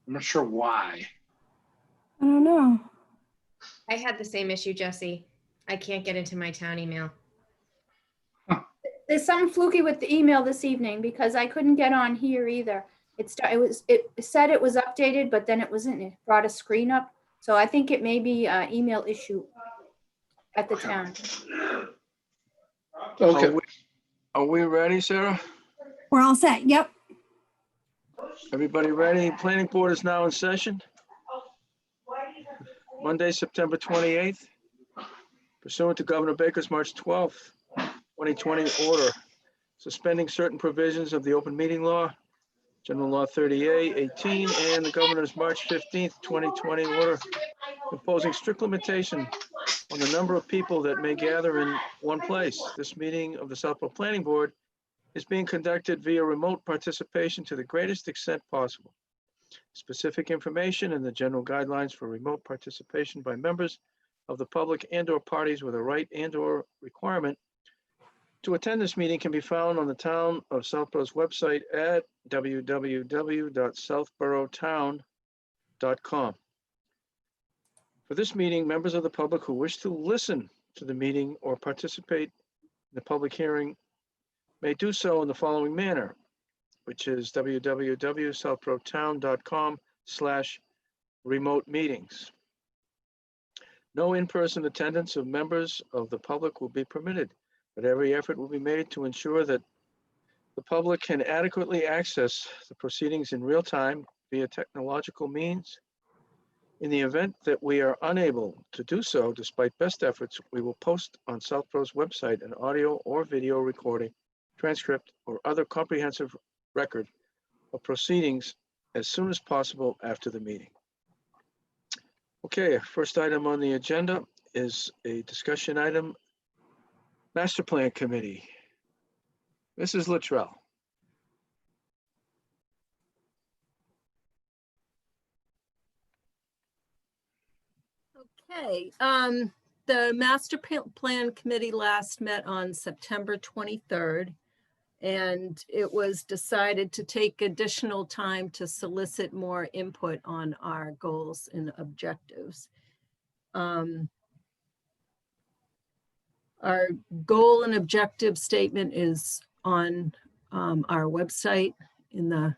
I'm not sure why. I don't know. I had the same issue, Jesse. I can't get into my town email. There's something fluky with the email this evening because I couldn't get on here either. It said it was updated, but then it wasn't. It brought a screen up. So I think it may be an email issue at the town. Okay. Are we ready, Sarah? We're all set. Yep. Everybody ready? Planning board is now in session. Monday, September 28th. Pursuant to Governor Baker's March 12th, 2020 order, suspending certain provisions of the open meeting law, General Law 30A-18, and the governor's March 15th, 2020 order imposing strict limitation on the number of people that may gather in one place. This meeting of the Southborough Planning Board is being conducted via remote participation to the greatest extent possible. Specific information and the general guidelines for remote participation by members of the public and/or parties with a right and/or requirement to attend this meeting can be found on the Town of Southborough's website at www.southboroughtown.com. For this meeting, members of the public who wish to listen to the meeting or participate in the public hearing may do so in the following manner, which is www.southboroughtown.com/remote meetings. No in-person attendance of members of the public will be permitted, but every effort will be made to ensure that the public can adequately access the proceedings in real time via technological means. In the event that we are unable to do so, despite best efforts, we will post on Southborough's website an audio or video recording, transcript, or other comprehensive record of proceedings as soon as possible after the meeting. Okay, first item on the agenda is a discussion item, Master Plan Committee. Mrs. Luttrell. Okay, the Master Plan Committee last met on September 23rd, and it was decided to take additional time to solicit more input on our goals and objectives. Our goal and objective statement is on our website in the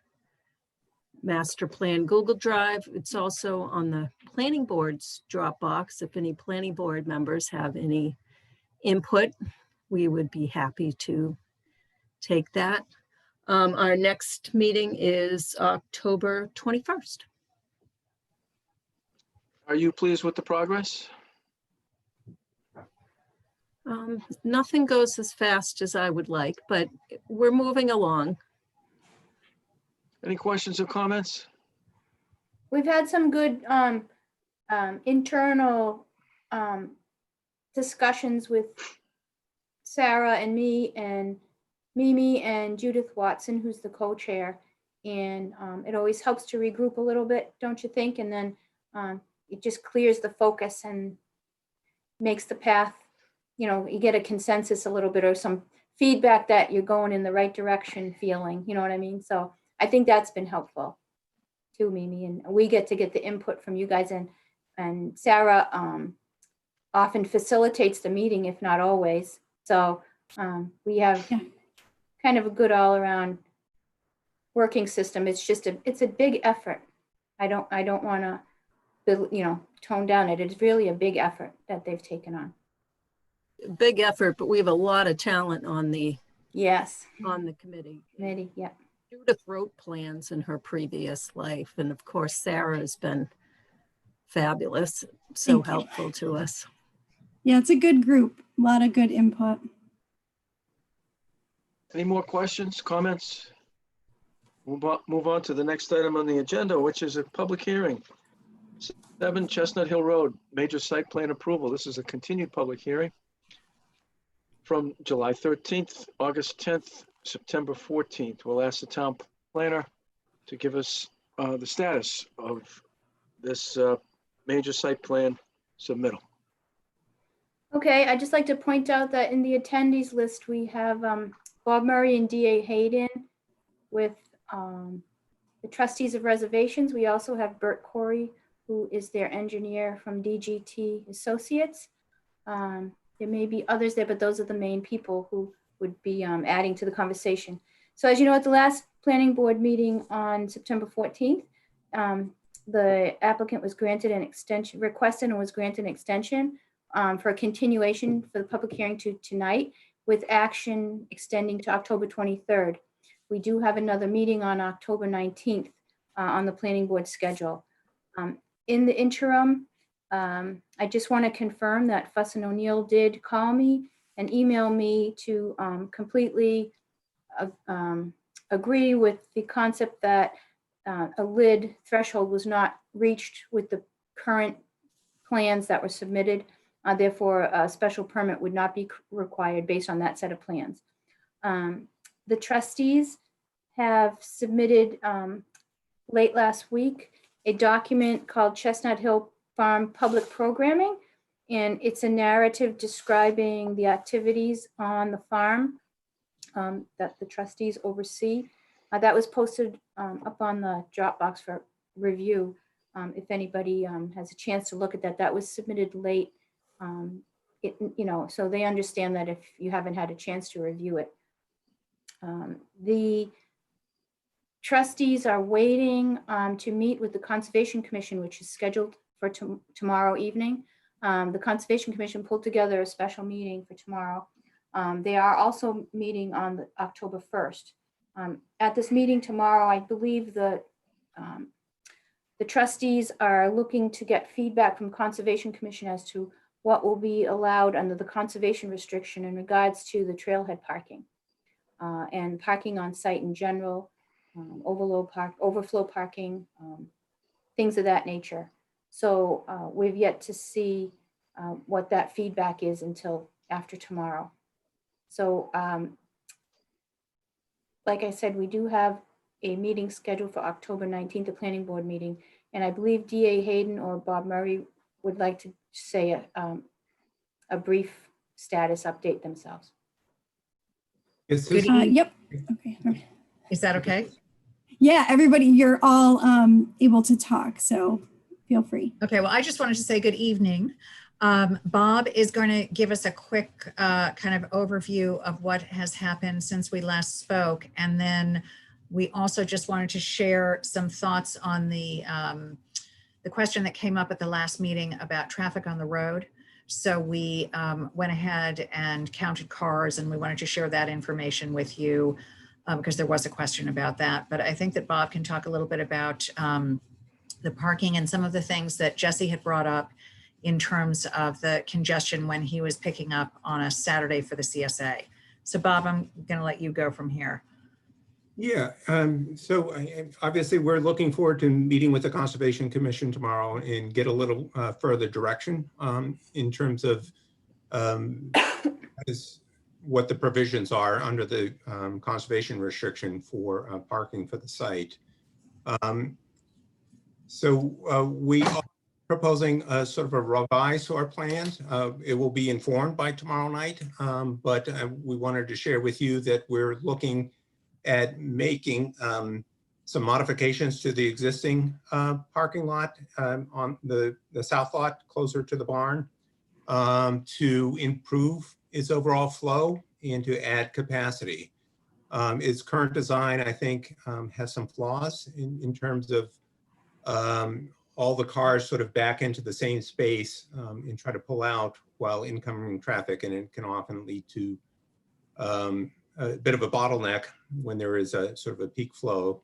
Master Plan Google Drive. It's also on the Planning Board's Dropbox. If any Planning Board members have any input, we would be happy to take that. Our next meeting is October 21st. Are you pleased with the progress? Nothing goes as fast as I would like, but we're moving along. Any questions or comments? We've had some good internal discussions with Sarah and me and Mimi and Judith Watson, who's the co-chair. And it always helps to regroup a little bit, don't you think? And then it just clears the focus and makes the path, you know, you get a consensus a little bit or some feedback that you're going in the right direction feeling, you know what I mean? So I think that's been helpful too, Mimi. And we get the input from you guys, and Sarah often facilitates the meeting, if not always. So we have kind of a good all around working system. It's just it's a big effort. I don't want to, you know, tone down it. It's really a big effort that they've taken on. Big effort, but we have a lot of talent on the committee. Yeah. Judith wrote plans in her previous life, and of course Sarah has been fabulous, so helpful to us. Yeah, it's a good group. A lot of good input. Any more questions, comments? Move on to the next item on the agenda, which is a public hearing. 7 Chestnut Hill Road, major site plan approval. This is a continued public hearing from July 13th, August 10th, September 14th. We'll ask the town planner to give us the status of this major site plan submittal. Okay, I'd just like to point out that in the attendees list, we have Bob Murray and D.A. Hayden with the trustees of reservations, we also have Bert Corey, who is their engineer from DGT Associates. There may be others there, but those are the main people who would be adding to the conversation. So as you know, at the last planning board meeting on September 14th, the applicant was granted an extension, requested and was granted an extension for a continuation for the public hearing to tonight, with action extending to October 23rd. We do have another meeting on October 19th on the planning board schedule. In the interim, I just want to confirm that Fuss and O'Neill did call me and email me to completely agree with the concept that a lid threshold was not reached with the current plans that were submitted. Therefore, a special permit would not be required based on that set of plans. The trustees have submitted late last week a document called Chestnut Hill Farm Public Programming, and it's a narrative describing the activities on the farm that the trustees oversee. That was posted up on the Dropbox for review. If anybody has a chance to look at that, that was submitted late. So they understand that if you haven't had a chance to review it. The trustees are waiting to meet with the Conservation Commission, which is scheduled for tomorrow evening. The Conservation Commission pulled together a special meeting for tomorrow. They are also meeting on October 1st. At this meeting tomorrow, I believe the trustees are looking to get feedback from Conservation Commission as to what will be allowed under the conservation restriction in regards to the trailhead parking and parking on site in general, overflow parking, things of that nature. So we've yet to see what that feedback is until after tomorrow. So like I said, we do have a meeting scheduled for October 19th, a planning board meeting. And I believe DA Hayden or Bob Murray would like to say a brief status update themselves. Yes, Good Susan? evening. Yep. Okay. Is that okay? Yeah, everybody, you're all able to talk, so feel free. Okay, well, I just wanted to say good evening. Bob is going to give us a quick kind of overview of what has happened since we last spoke. And then we also just wanted to share some thoughts on the question that came up at the last meeting about traffic on the road. So we went ahead and counted cars, and we wanted to share that information with you because there was a question about that. But I think that Bob can talk a little bit about the parking and some of the things that Jesse had brought up in terms of the congestion when he was picking up on a Saturday for the CSA. So Bob, I'm going to let you go from here. Yeah, so obviously we're looking forward to meeting with the Conservation Commission tomorrow and get a little further direction in terms of what the provisions are under the conservation restriction for parking for the site. We are proposing a sort of a revised to our plans. It will be informed by tomorrow night, but we wanted to share with you that we're looking at making some modifications to the existing parking lot on the south lot closer to the barn to improve its overall flow and to add capacity. Its current design, I think, has some flaws in terms of all the cars sort of back into the same space and try to pull out while incoming traffic, and it can often lead to a bit of a bottleneck when there is a sort of a peak flow.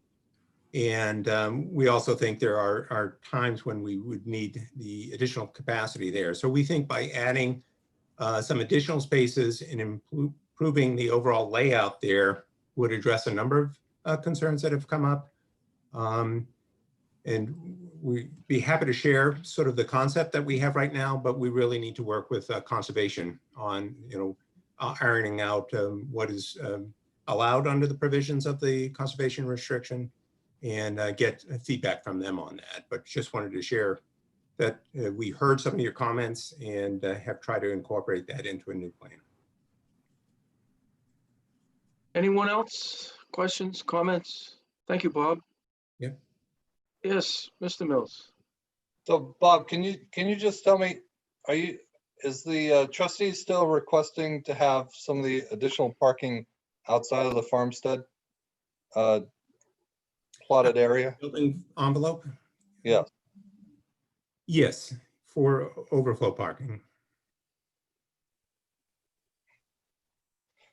And we also think there are times when we would need the additional capacity there. So we think by adding some additional spaces and improving the overall layout there would address a number of concerns that have come up. And we'd be happy to share sort of the concept that we have right now, but we really need to work with conservation on, ironing out what is allowed under the provisions of the conservation restriction and get feedback from them on that. But just wanted to share that we heard some of your comments and have tried to incorporate that into a new plan. Anyone else? Questions, comments? Thank you, Bob. Yes, Mr. Mills. So Bob, can you just tell me, is the trustees still requesting to have some of the additional parking outside of the farmstead plotted area? Building envelope? Yeah. Yes, for overflow parking.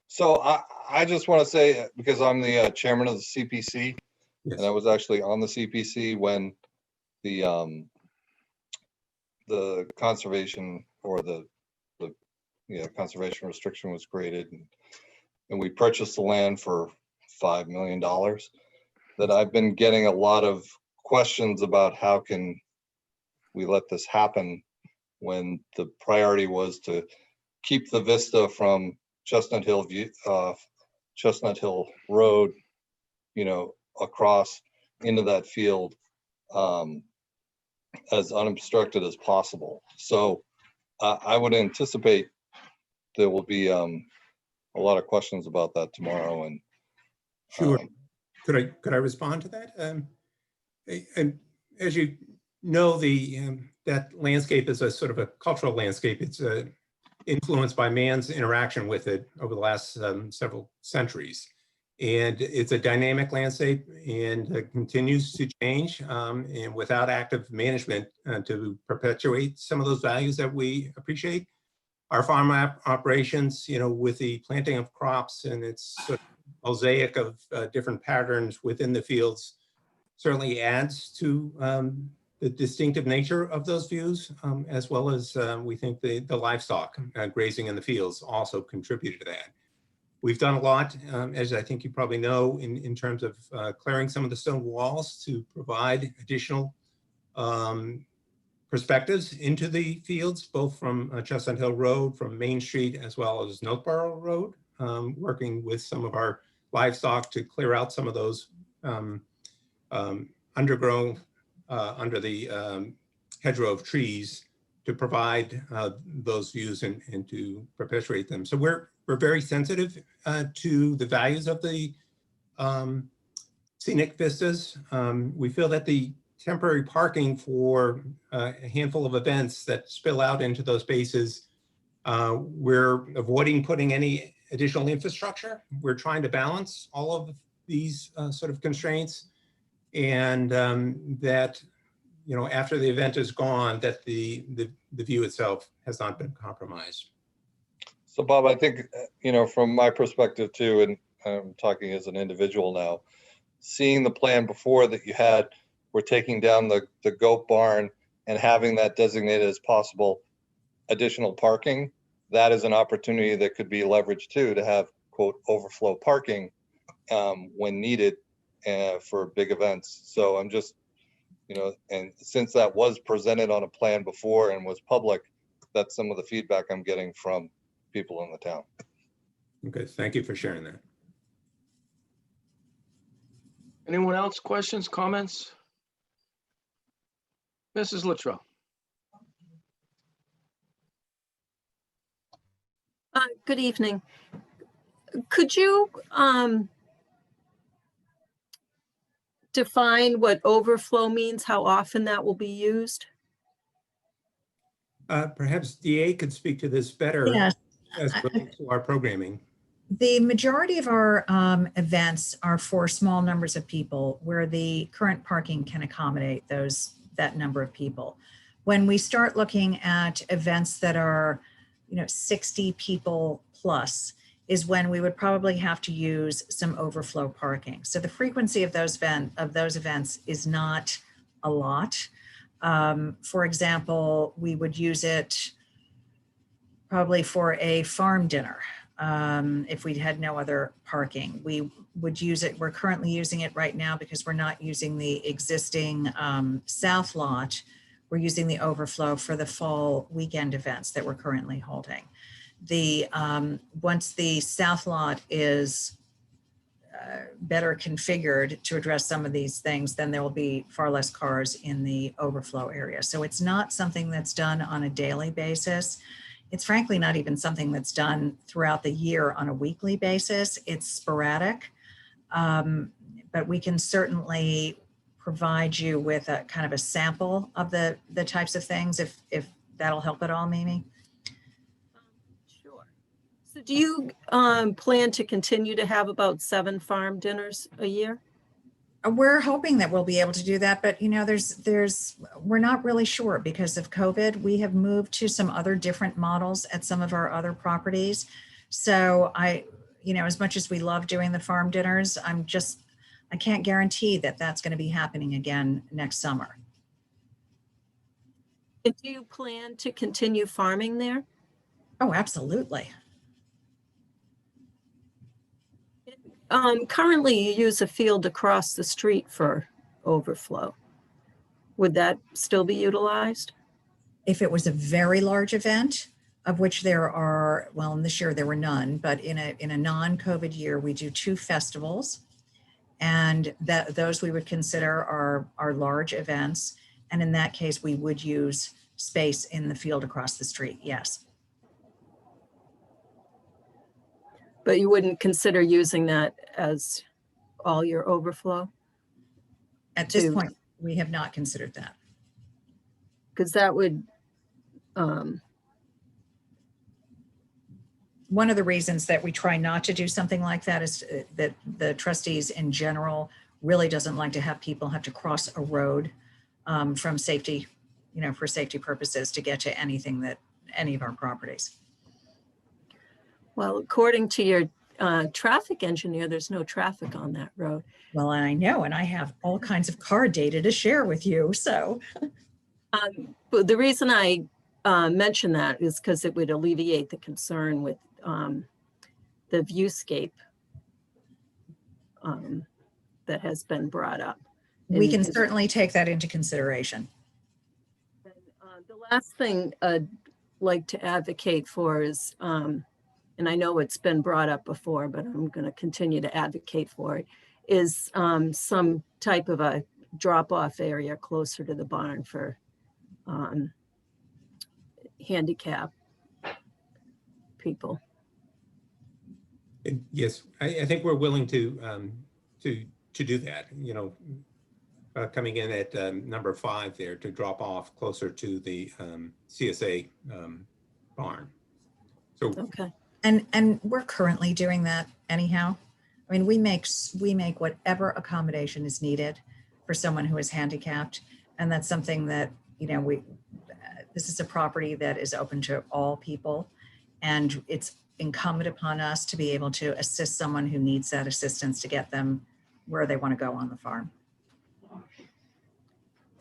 So I just want to say, because I'm the chairman of the CPC, Yes. and I was actually on the CPC when the conservation or the conservation restriction was created, and we purchased the land for $5 million. That I've been getting a lot of questions about how can we let this happen when the priority was to keep the vista from Chestnut Hill Road, across into that field as unobstructed as possible. So I would anticipate there will be a lot of questions about that tomorrow. And Sure. Could I respond to that? And as you know, that landscape is a sort of a cultural landscape. It's influenced by man's interaction with it over the last several centuries. And it's a dynamic landscape and continues to change. And without active management to perpetuate some of those values that we appreciate, our farm operations, with the planting of crops and its sort of mosaic of different patterns within the fields, certainly adds to the distinctive nature of those views, as well as we think the livestock grazing in the fields also contributed to that. We've done a lot, as I think you probably know, in terms of clearing some of the stone walls to provide additional perspectives into the fields, both from Chestnut Hill Road, from Main Street, as well as Northborough Road, working with some of our livestock to clear out some of those undergrown under the hedgerow of trees to provide those views and to perpetuate them. So we're very sensitive to the values of the scenic vistas. We feel that the temporary parking for a handful of events that spill out into those spaces, we're avoiding putting any additional infrastructure. We're trying to balance all of these sort of constraints, and that, after the event is gone, that the view itself has not been compromised. so Bob, I think, from my perspective too, and I'm talking as an individual now, seeing the plan before that you had, we're taking down the goat barn and having that designated as possible additional parking. That is an opportunity that could be leveraged too, to have quote overflow parking when needed for big events. So I'm just, and since that was presented on a plan before and was public, that's some of the feedback I'm getting from people in the town. Okay, thank you for sharing that. Anyone else? Questions, comments? Mrs. Luttrell. Good evening. Could you define what overflow means, how often that will be used? Perhaps DA could speak to this better. Yes. As relates to our programming. The majority of our events are for small numbers of people, where the current parking can accommodate that number of people. When we start looking at events that are, 60 people plus, is when we would probably have to use some overflow parking. So the frequency of those events is not a lot. For example, we would use it probably for a farm dinner. If we had no other parking, we would use it. We're currently using it right now because we're not using the existing south lot. We're using the overflow for the fall weekend events that we're currently holding. Once the south lot is better configured to address some of these things, then there will be far less cars in the overflow area. So it's not something that's done on a daily basis. It's frankly not even something that's done throughout the year on a weekly basis. It's sporadic, but we can certainly provide you with a kind of a sample of the types of things, if that'll help at all, Mimi. Sure. So do you plan to continue to have about 7 farm dinners a year? We're hoping that we'll be able to do that, but you know, we're not really sure because of COVID. We have moved to some other different models at some of our other properties. So you know, as much as we love doing the farm dinners, I can't guarantee that that's going to be happening again next summer. And do you plan to continue farming there? Oh, absolutely. Currently, you use a field across the street for overflow. Would that still be utilized? If it was a very large event, of which there are, well, in this year there were none, but in a non-COVID year, we do 2 festivals, and those we would consider are large events. And in that case, we would use space in the field across the street, yes. But you wouldn't consider using that as all your overflow? At this point, we have not considered that. Because that would, one of the reasons that we try not to do something like that is that the trustees in general really doesn't like to have people have to cross a road from safety, you know, for safety purposes to get to any of our properties. well, according to your traffic engineer, there's no traffic on that road. Well, I know, and I have all kinds of car data to share with you, so. But the reason I mention that is because it would alleviate the concern with the viewscape that has been brought up. We can And- certainly take that into consideration. The last thing I'd like to advocate for is, and I know it's been brought up before, but I'm going to continue to advocate for it, is some type of a drop-off area closer to the barn for handicap people. Yes, I think we're willing to do that, you know, coming in at number 5 there to drop off closer to the CSA barn. So Okay. And we're currently doing that anyhow. I mean, we make whatever accommodation is needed for someone who is handicapped. And that's something that, you know, this is a property that is open to all people. And it's incumbent upon us to be able to assist someone who needs that assistance to get them where they want to go on the farm.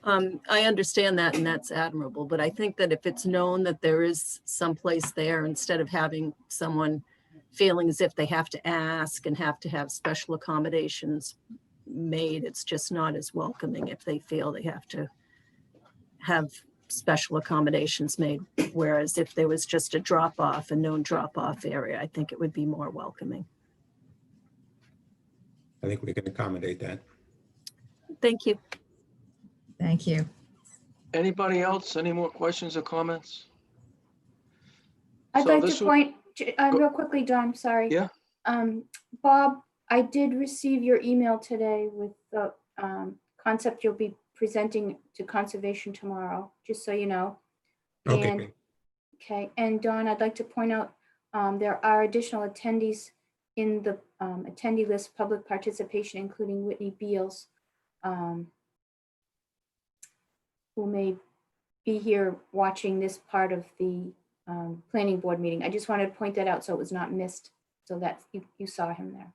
I understand that, and that's admirable, but I think that if it's known that there is someplace there, instead of having someone feeling as if they have to ask and have to have special accommodations made, it's just not as welcoming if they feel they have to have special accommodations made. Whereas if there was just a drop-off, a known drop-off area, I think it would be more welcoming. I think we can accommodate that. Thank you. Thank you. Anybody else? Any more questions or comments? I'd So like this to would- point, real quickly, Don, sorry. Yeah. Bob, I did receive your email today with the concept you'll be presenting to conservation tomorrow, just so you know. Okay, And- great. Okay, and Don, I'd like to point out, there are additional attendees in the attendee list, public participation, including Whitney Beals, who may be here watching this part of the planning board meeting. I just wanted to point that out so it was not missed, so that you saw him there.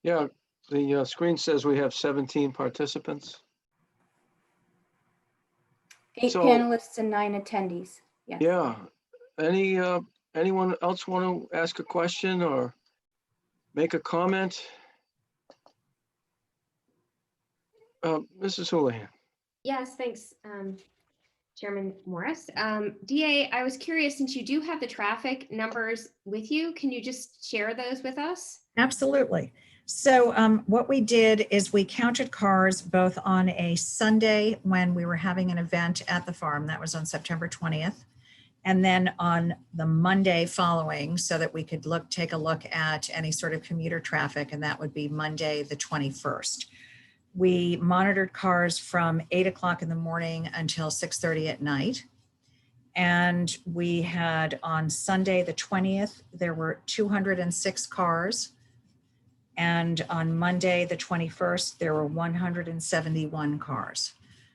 Yeah, the screen says we have 17 participants. 8 So- panelists and 9 attendees. Yes. Yeah. Anyone else want to ask a question or make a comment? Mrs. Houlihan. Yes, thanks, Chairman Morris. DA, I was curious, since you do have the traffic numbers with you, can you just share those with us? Absolutely. So what we did is we counted cars both on a Sunday when we were having an event at the farm, that was on September 20th, and then on the Monday following, so that we could take a look at any sort of commuter traffic, and that would be Monday, the 21st. We monitored cars from 8 o'clock in the morning until 6:30 at night. And we had on Sunday, the 20th, there were 206 cars. And on Monday, the 21st, there were 171 cars.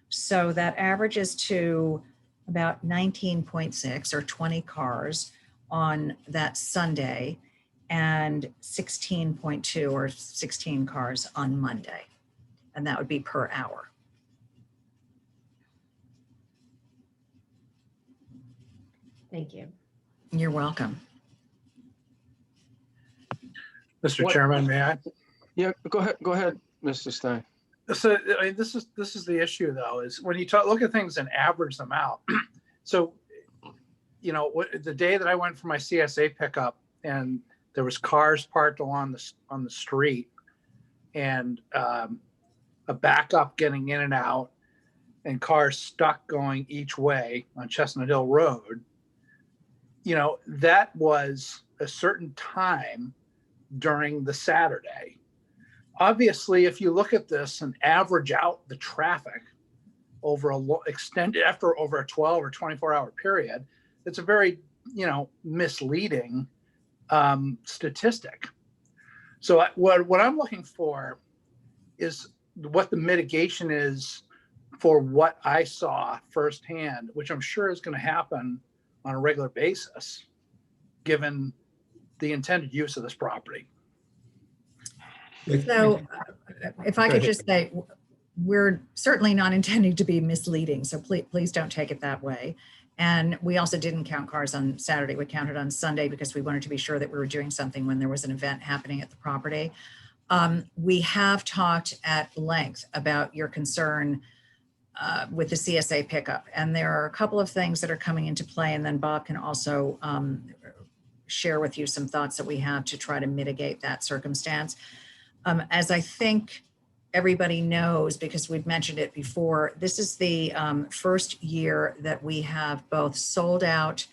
So that averages to about 19.6 or 20 cars on that Sunday and 16.2 or 16 cars on Monday. And that would be per hour. Thank you. You're welcome. Mr. What- Chairman, may I? Yeah, go ahead, Mr. Stein. So I mean, this is the issue though, is when you look at things and average them out. So, you know, the day that I went for my CSA pickup and there was cars parked along on the street and a backup getting in and out and cars stuck going each way on Chestnut Hill Road, you know, that was a certain time during the Saturday. Obviously, if you look at this and average out the traffic over over a 12 or 24-hour period, it's a very, you know, misleading statistic. So what I'm looking for is what the mitigation is for what I saw firsthand, which I'm sure is going to happen on a regular basis, given the intended use of this property. So if I could just say, we're certainly not intending to be misleading, so please don't take it that way. And we also didn't count cars on Saturday. We counted on Sunday because we wanted to be sure that we were doing something when there was an event happening at the property. We have talked at length about your concern with the CSA pickup. And there are a couple of things that are coming into play, and then Bob can also share with you some thoughts that we have to try to mitigate that circumstance. As I think everybody knows, because we've mentioned it before, this is the first year that we have both sold out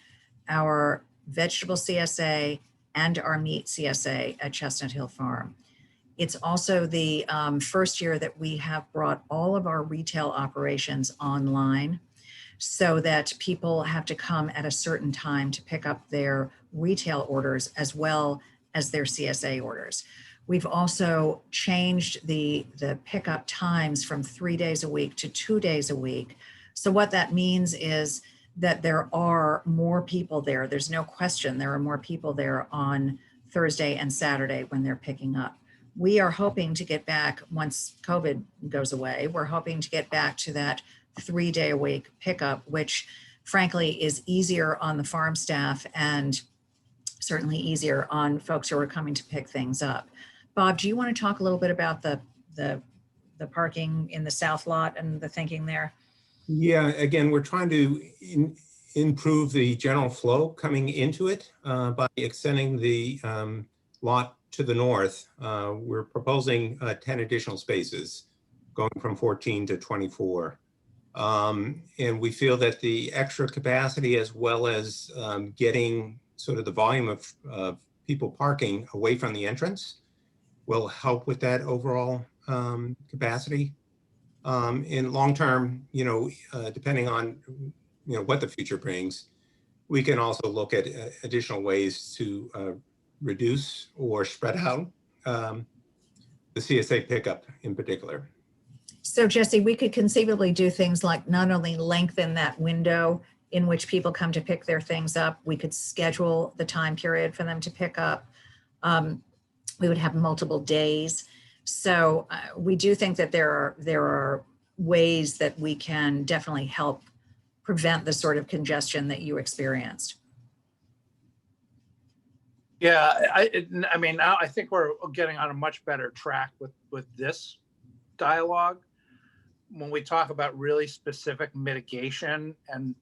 our vegetable CSA and our meat CSA at Chestnut Hill Farm. It's also the first year that we have brought all of our retail operations online so that people have to come at a certain time to pick up their retail orders as well as their CSA orders. We've also changed the pickup times from 3 days a week to 2 days a week. So what that means is that there are more people there. There's no question there are more people there on Thursday and Saturday when they're picking up. We are hoping to get back, once COVID goes away, we're hoping to get back to that 3 day a week pickup, which frankly is easier on the farm staff and certainly easier on folks who are coming to pick things up. Bob, do you want to talk a little bit about the parking in the south lot and the thinking there? Yeah, again, we're trying to improve the general flow coming into it by extending the lot to the north. We're proposing 10 additional spaces, going from 14 to 24. And we feel that the extra capacity, as well as getting sort of the volume of people parking away from the entrance, will help with that overall capacity. In long term, you know, depending on, you know, what the future brings, we can also look at additional ways to reduce or spread out the CSA pickup in particular. So Jesse, we could conceivably do things like not only lengthen that window in which people come to pick their things up, we could schedule the time period for them to pick up. We would have multiple days. So we do think that there are ways that we can definitely help prevent the sort of congestion that you experienced. Yeah, I mean, now I think we're getting on a much better track with this dialogue. When we talk about really specific mitigation, and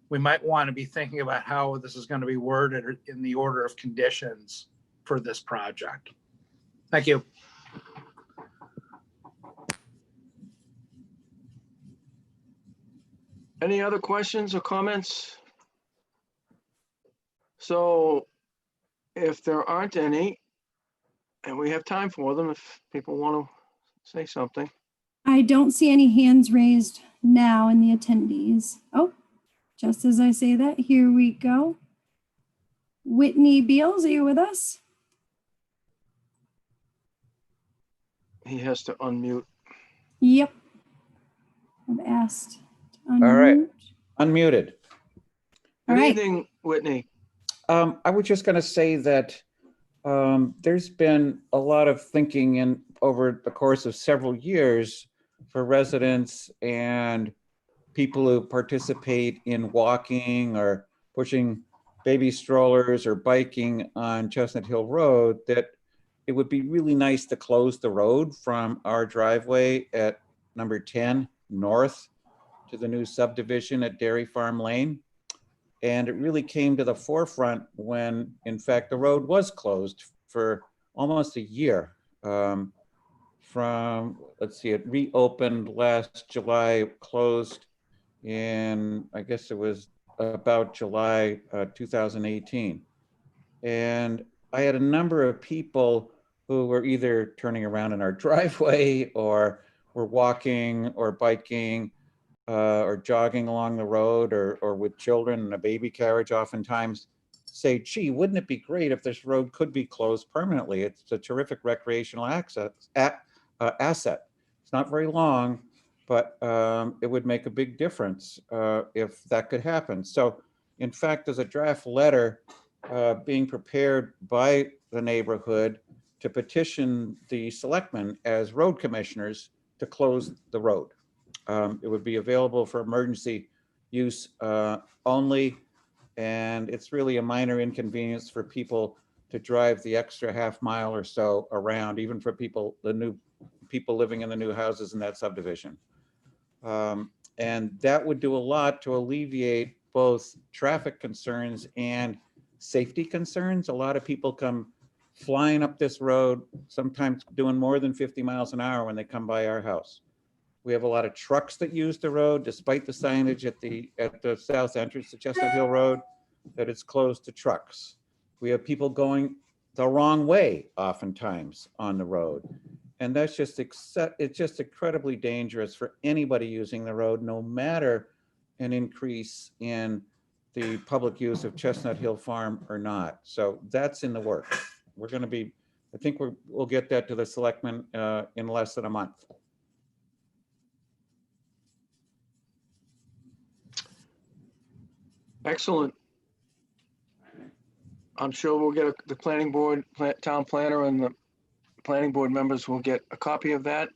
we might want to be thinking about how this is going to be worded in the order of conditions for this project. Thank you. Any other questions or comments? So if there aren't any, and we have time for them, if people want to say something. I don't see any hands raised now in the attendees. Oh, just as I say that, here we go. Whitney Beals, are you with us? He has to unmute. Yep. I've asked. to All right. unmute. Unmuted. All Good right. evening, Whitney. I was just going to say that there's been a lot of thinking over the course of several years for residents and people who participate in walking or pushing baby strollers or biking on Chestnut Hill Road that it would be really nice to close the road from our driveway at number 10 north to the new subdivision at Dairy Farm Lane. And it really came to the forefront when, in fact, the road was closed for almost a year. Let's see, it reopened last July, closed in, I guess it was about July 2018. And I had a number of people who were either turning around in our driveway or were walking or biking or jogging along the road or with children in a baby carriage oftentimes say, gee, wouldn't it be great if this road could be closed permanently? It's a terrific recreational asset. It's not very long, but it would make a big difference if that could happen. So in fact, there's a draft letter being prepared by the neighborhood to petition the selectmen as road commissioners to close the road. It would be available for emergency use only, and it's really a minor inconvenience for people to drive the extra half mile or so around, even for the new people living in the new houses in that subdivision. And that would do a lot to alleviate both traffic concerns and safety concerns. A lot of people come flying up this road, sometimes doing more than 50 miles an hour when they come by our house. We have a lot of trucks that use the road, despite the signage at the south entrance to Chestnut Hill Road, that it's closed to trucks. We have people going the wrong way oftentimes on the road. And that's just, it's just incredibly dangerous for anybody using the road, no matter an increase in the public use of Chestnut Hill Farm or not. So that's in the works. We're going to be, I think we'll get that to the selectmen in less than a month. Excellent. I'm sure we'll get the planning board, town planner and the planning board members will get a copy of that.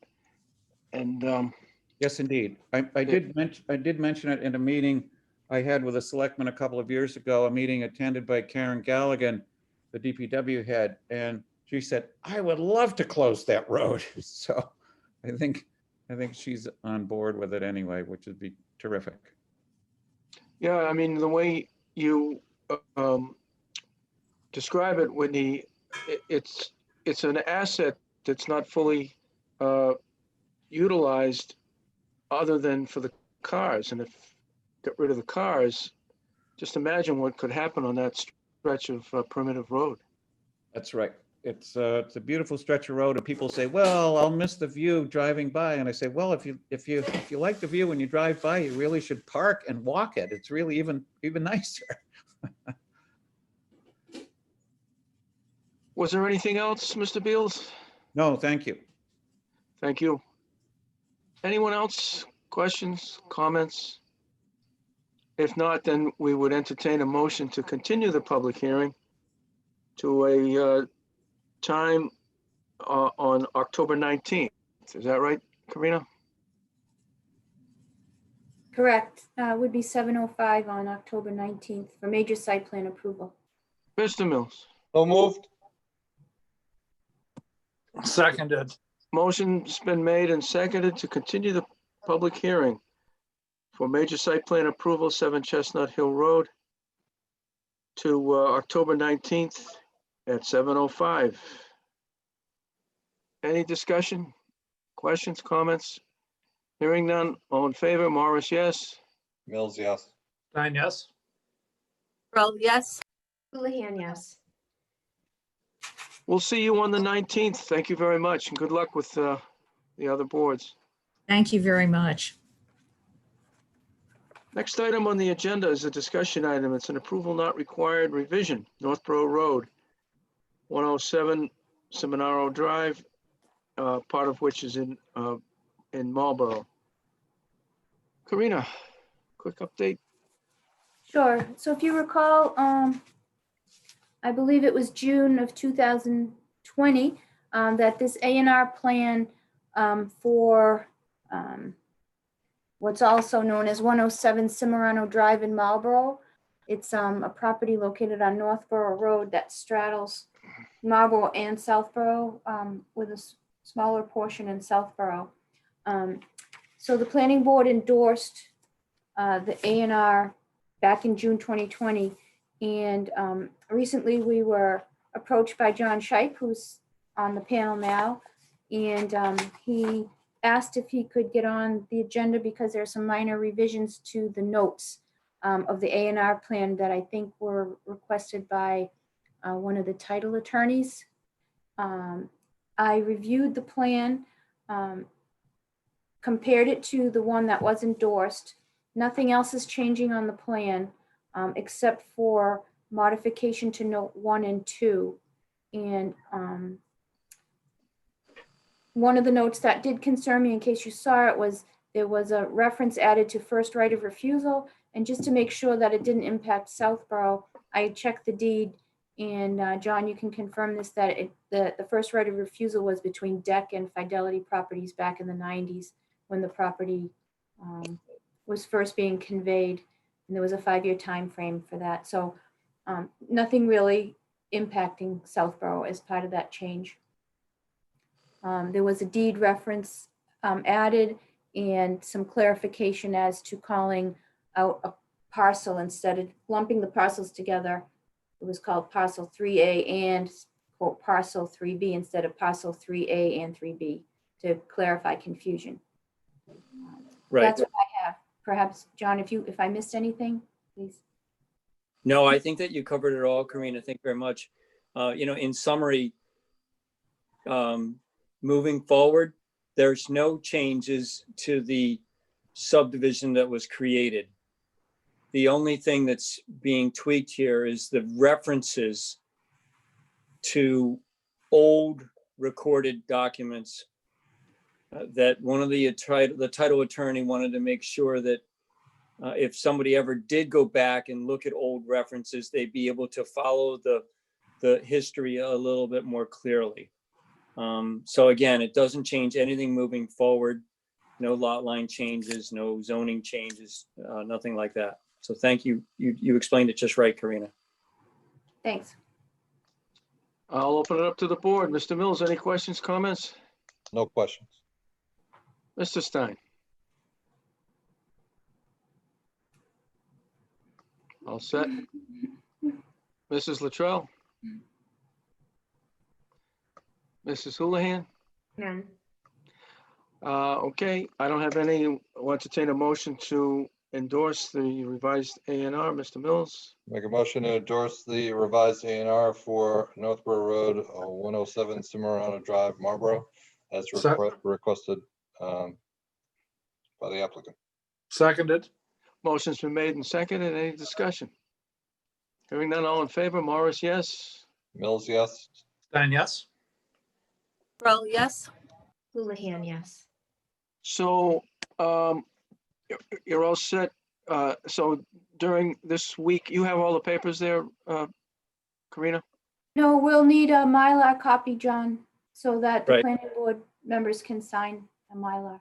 And Yes, indeed. I did mention it in a meeting I had with a selectman a couple of years ago, a meeting attended by Karen Galligan, the DPW head, and she said, I would love to close that road. So I think she's on board with it anyway, which would be terrific. yeah, I mean, the way you describe it, Whitney, it's an asset that's not fully utilized other than for the cars. And if get rid of the cars, just imagine what could happen on that stretch of primitive road. That's right. It's a beautiful stretch of road, and people say, well, I'll miss the view driving by. And I say, well, if you like the view when you drive by, you really should park and walk it. It's really even nicer. Was there anything else, Mr. Beals? No, thank you. Thank you. Anyone else? Questions, comments? If not, then we would entertain a motion to continue the public hearing to a time on October 19th. Is that right, Karina? Correct. Would be 7:05 on October 19th for major site plan approval. Mr. Mills, So moved. Seconded. motion's been made and seconded to continue the public hearing for major site plan approval, 7 Chestnut Hill Road, to October 19th at 7:05. Any discussion, questions, comments? Hearing none, all in favor, Morris, yes. Mills, yes. Stein, yes. Well, yes. Houlihan, yes. We'll see you on the 19th. Thank you very much and good luck with the other boards. Thank you very much. Next item on the agenda is a discussion item. It's an approval not required revision, Northborough Road, 107 Seminaro Drive, part of which is in Marlborough. Karina, quick update. Sure. So if you recall, I believe it was June of 2020, that this A&R plan for what's also known as 107 Cimarano Drive in Marlborough. It's a property located on Northborough Road that straddles Marlborough and Southborough, with a smaller portion in Southborough. So the planning board endorsed the A&R back in June 2020. And recently we were approached by John Shipe, who's on the panel now. And he asked if he could get on the agenda because there are some minor revisions to the notes of the A&R plan that I think were requested by one of the title attorneys. I reviewed the plan, compared it to the one that was endorsed. Nothing else is changing on the plan except for modification to note 1 and 2. And one of the notes that did concern me, in case you saw it, was there was a reference added to first right of refusal. And just to make sure that it didn't impact Southborough, I checked the deed. And John, you can confirm this, that the first right of refusal was between DEC and Fidelity Properties back in the 90s when the property was first being conveyed. And there was a 5-year time frame for that. So nothing really impacting Southborough as part of that change. There was a deed reference added and some clarification as to calling out a parcel instead of lumping the parcels together. It was called parcel 3A and quote parcel 3B instead of parcel 3A and 3B to clarify confusion. Right. That's what I have. Perhaps, John, if I missed anything, please. No, I think that you covered it all, Karina. Thank you very much. In summary, moving forward, there's no changes to the subdivision that was created. The only thing that's being tweaked here is the references to old recorded documents that one of the title attorney wanted to make sure that if somebody ever did go back and look at old references, they'd be able to follow the history a little bit more clearly. So again, it doesn't change anything moving forward. No lot line changes, no zoning changes, nothing like that. So thank you. You explained it just right, Karina. Thanks. I'll open it up to the board. Mr. Mills, any questions, comments? No questions. Mr. Stein? All set. Mrs. Latrell? Mrs. Houlihan? None. Okay, I don't have any. I'll entertain a motion to endorse the revised A&R. Mr. Mills, Make a motion to endorse the revised A&R for Northborough Road, 107 Cimarano Drive, Marlborough, as requested by the applicant. Seconded. motion's been made and seconded. Any discussion? Hearing none, all in favor. Morris, yes. Mills, yes. Stein, yes. Well, yes. Houlihan, yes. So you're all set. So during this week, you have all the papers there, Karina? No, we'll need a Mylar copy, John, so that the Right. planning board members can sign a Mylar.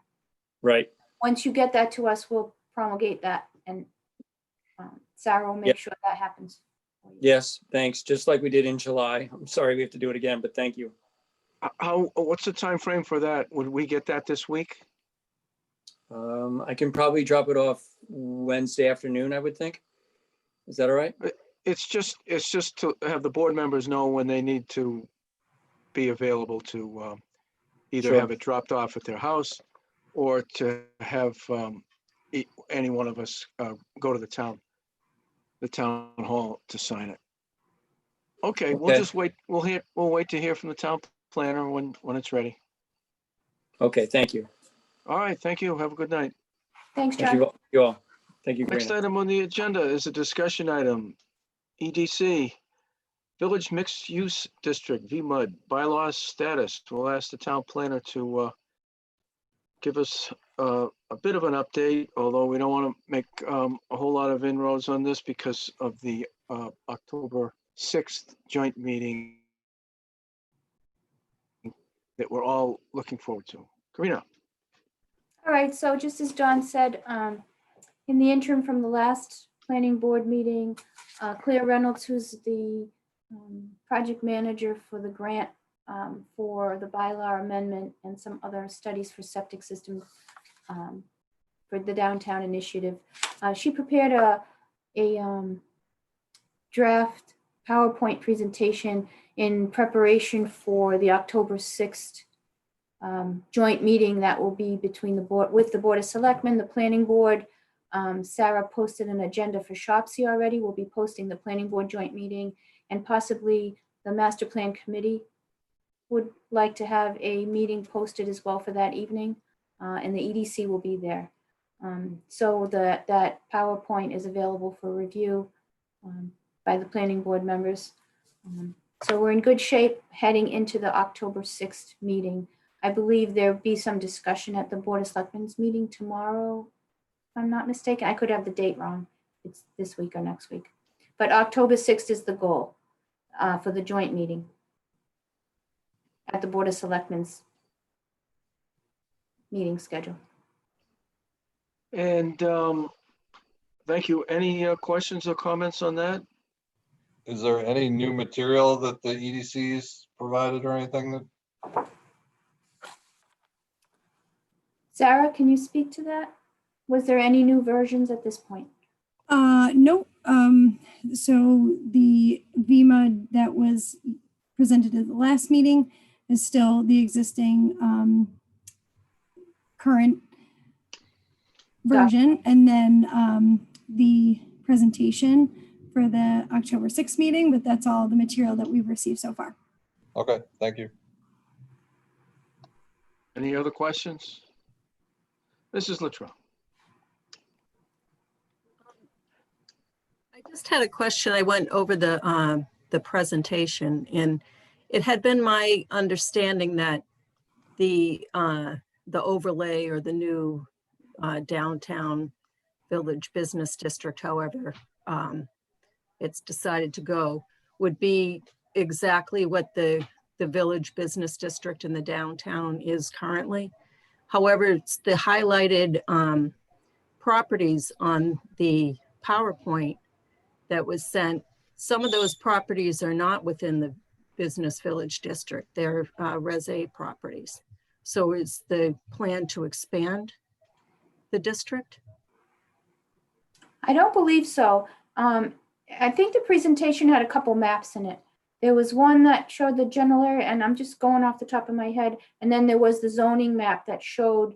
Right. Once you get that to us, we'll promulgate that, and Sarah will make Yep. sure that happens. for you. Yes, thanks. Just like we did in July. I'm sorry we have to do it again, but thank you. What's the time frame for that? Would we get that this week? I can probably drop it off Wednesday afternoon, I would think. Is that all right? It's just to have the board members know when they need to be available to either Sure. have it dropped off at their house or to have any one of us go to the town hall to sign it. Okay, we'll Okay. just wait. We'll wait to hear from the town planner when it's ready. Okay, thank you. All right, thank you. Have a good night. Thanks, Thank John. you all. Thank you, Next Karina. item on the agenda is a discussion item. EDC, Village Mixed Use District, VMUD, bylaws status. We'll ask the town planner to give us a bit of an update, although we don't want to make a whole lot of inroads on this because of the October 6th joint meeting that we're all looking forward to. Karina? All right, so just as John said, in the interim from the last planning board meeting, Claire Reynolds, who's the project manager for the grant for the bylaw amendment and some other studies for septic systems for the downtown initiative, she prepared a draft PowerPoint presentation in preparation for the October 6th joint meeting that will be between the board, with the Board of Selectmen, the Planning Board. Sarah posted an agenda for Shopsy already. We'll be posting the Planning Board joint meeting, and possibly the Master Plan Committee would like to have a meeting posted as well for that evening, and the EDC will be there. So that PowerPoint is available for review by the Planning Board members. So we're in good shape heading into the October 6th meeting. I believe there'll be some discussion at the Board of Selectmen's meeting tomorrow, if I'm not mistaken. I could have the date wrong. It's this week or next week. But October 6th is the goal for the joint meeting at the Board of Selectmen's meeting schedule. And thank you. Any questions or comments on that? Is there any new material that the EDC's provided or anything that? Sarah, can you speak to that? Was there any new versions at this point? No. So the VMUD that was presented at the last meeting is still the existing current version. And then the presentation for the October 6th meeting, but that's all the material that we've received so far. Okay, thank you. Any other questions? Mrs. Luttrell. I just had a question. I went over the presentation, and it had been my understanding that the overlay or the new downtown village business district, however it's decided to go, would be exactly what the village business district in the downtown is currently. However, it's the highlighted properties on the PowerPoint that was sent. Some of those properties are not within the business village district. They're Res A properties. So is the plan to expand the district? I don't believe so. I think the presentation had a couple maps in it. There was one that showed the general area, and I'm just going off the top of my head. And then there was the zoning map that showed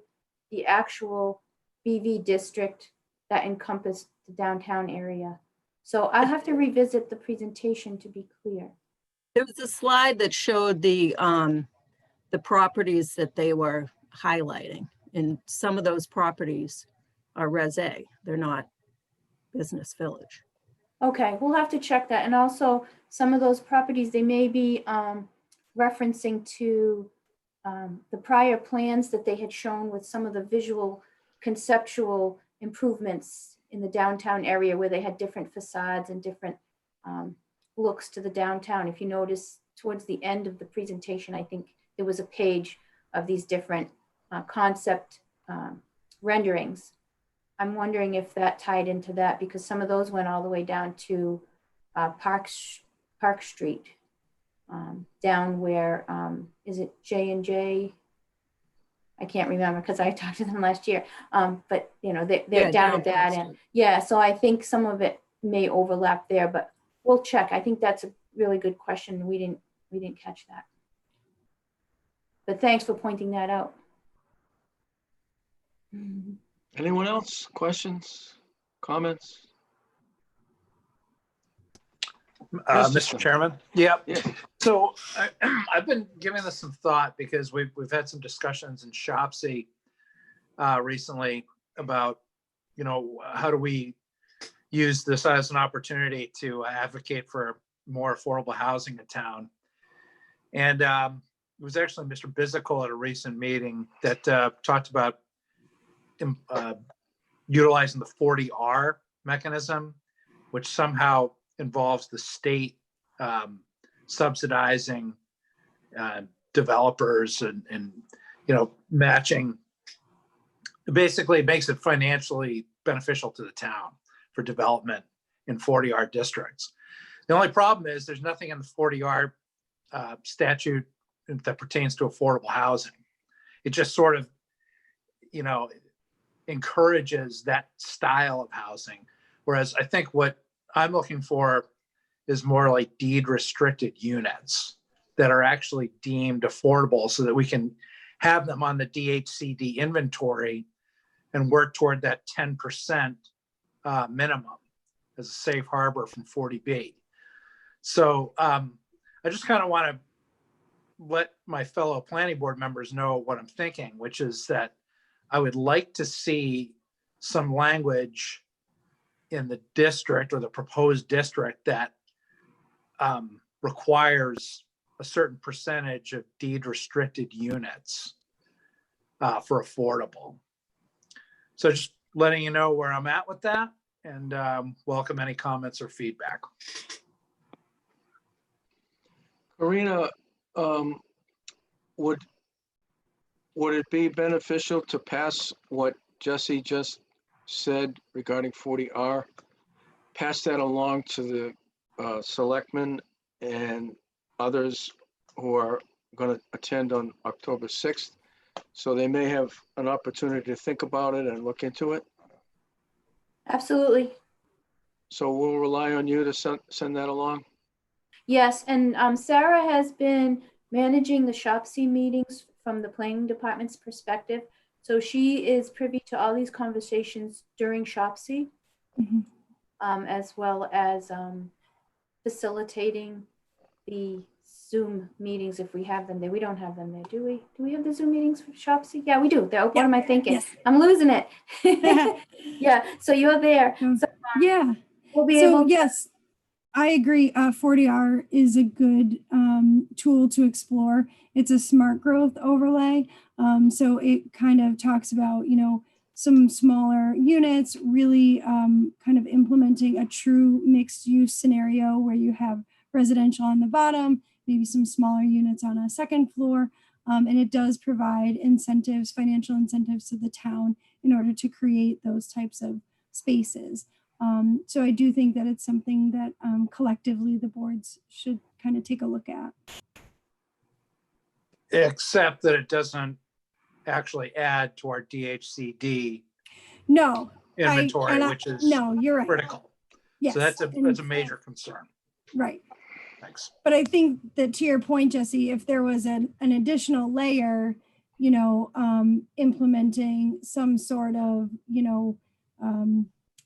the actual BV district that encompassed the downtown area. So I'll have to revisit the presentation to be clear. There was a slide that showed the properties that they were highlighting, and some of those properties are Res A. They're not business village. Okay, we'll have to check that. And also some of those properties, they may be referencing to the prior plans that they had shown with some of the visual conceptual improvements in the downtown area where they had different facades and different looks to the downtown. If you notice towards the end of the presentation, I think there was a page of these different concept renderings. I'm wondering if that tied into that, because some of those went all the way down to Park Street, down where, is it J&J? I can't remember because I talked to them last year. But you know, they're Yeah, down down at that Park end. Yeah, so I think some of it may overlap there, but we'll check. I think that's a really good question. We didn't catch that. But thanks for pointing that out. Anyone else? Questions, comments? Mr. Chairman? Yep. Yeah. So I've been giving this some thought because we've had some discussions in Shopsy recently about, how do we use this as an opportunity to advocate for more affordable housing in town. And it was actually Mr. Bizicle at a recent meeting that talked about utilizing the 40R mechanism, which somehow involves the state subsidizing developers and matching. Basically, it makes it financially beneficial to the town for development in 40R districts. The only problem is there's nothing in the 40R statute that pertains to affordable housing. It just sort of, encourages that style of housing. Whereas I think what I'm looking for is more like deed restricted units that are actually deemed affordable so that we can have them on the DHCD inventory and work toward that 10% minimum as a safe harbor from 40B. So I just kind of want to let my fellow planning board members know what I'm thinking, which is that I would like to see some language in the district or the proposed district that requires a certain percentage of deed restricted units for affordable. So just letting you know where I'm at with that, and welcome any comments or feedback. Karina, would it be beneficial to pass what Jesse just said regarding 40R? Pass that along to the selectmen and others who are going to attend on October 6th, so they may have an opportunity to think about it and look into it? Absolutely. So we'll rely on you to send that along? Yes, and Sarah has been managing the ShopC meetings from the planning department's perspective. So she is privy to all these conversations during ShopC, Mhm. As well as facilitating the Zoom meetings if we have them there. We don't have them there, do we? Do we have the Zoom meetings for ShopC? Yeah, we do. What am I thinking? Yes. I'm losing it. Yeah, so you're there. So Yeah. we'll be So able to. yes, I agree. 40R is a good tool to explore. It's a smart growth overlay. So it kind of talks about, some smaller units, really kind of implementing a true mixed use scenario where you have residential on the bottom, maybe some smaller units on a second floor. And it does provide incentives, financial incentives to the town in order to create those types of spaces. So I do think that it's something that collectively the boards should kind of take a look at. Except that it doesn't actually add to our DHCD No. inventory, which is no, you're right. critical. Yes. So that's a major concern. Right. Thanks. But I think that to your point, Jesse, if there was an additional layer, implementing some sort of,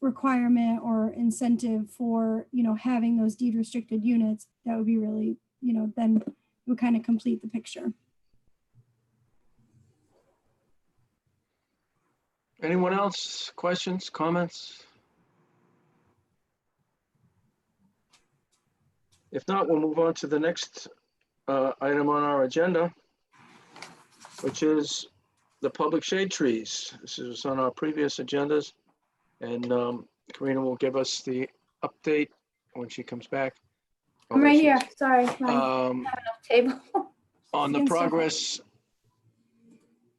requirement or incentive for, having those deed restricted units, that would be really, then it would kind of complete the picture. Anyone else? Questions, comments? If not, we'll move on to the next item on our agenda, which is the public shade trees. This is on our previous agendas, and Karina will give us the update when she comes back. I'm right here. Sorry. I have enough table. On the progress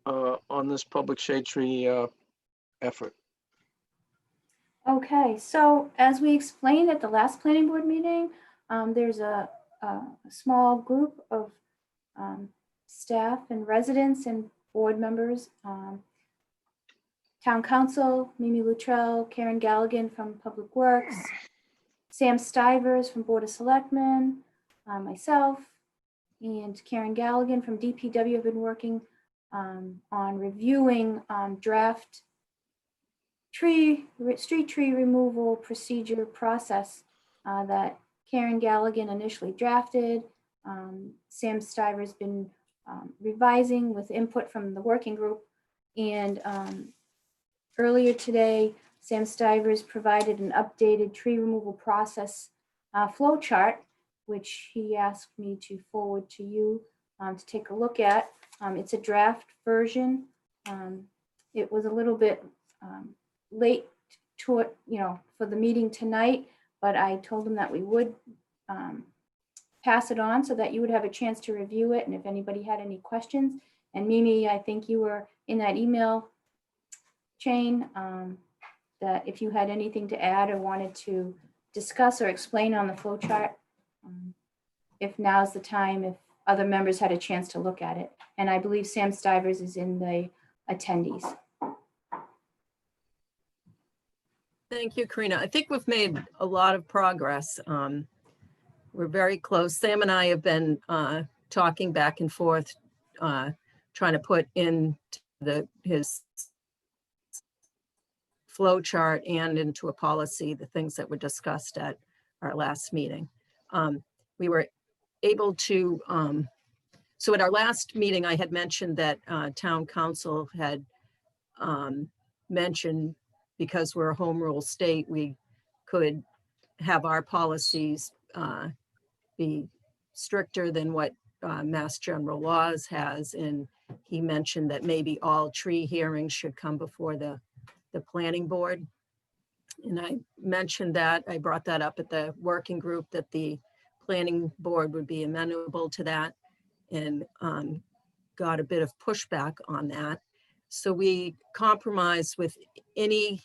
on this public shade tree effort. Okay, so as we explained at the last planning board meeting, there's a small group of staff and residents and board members, town council, Mimi Luttrell, Karen Galligan from Public Works, Sam Stivers from Board of Selectmen, myself, and Karen Galligan from DPW have been working on reviewing draft street tree removal procedure process that Karen Galligan initially drafted. Sam Stiver's been revising with input from the working group. And earlier today, Sam Stivers provided an updated tree removal process flow chart, which he asked me to forward to you to take a look at. It's a draft version. It was a little bit late to, for the meeting tonight, but I told him that we would pass it on so that you would have a chance to review it. And if anybody had any questions, and Mimi, I think you were in that email chain, that if you had anything to add or wanted to discuss or explain on the flow chart, if now's the time, if other members had a chance to look at it. And I believe Sam Stivers is in the attendees. Thank you, Karina. I think we've made a lot of progress. We're very close. Sam and I have been talking back and forth, trying to put in his flow chart and into a policy the things that were discussed at our last meeting. We were able to, so at our last meeting, I had mentioned that town council had mentioned, because we're a home rule state, we could have our policies be stricter than what Mass General Laws has. And he mentioned that maybe all tree hearings should come before the planning board. And I mentioned that, I brought that up at the working group, that the planning board would be amenable to that, and got a bit of pushback on that. So we compromised with any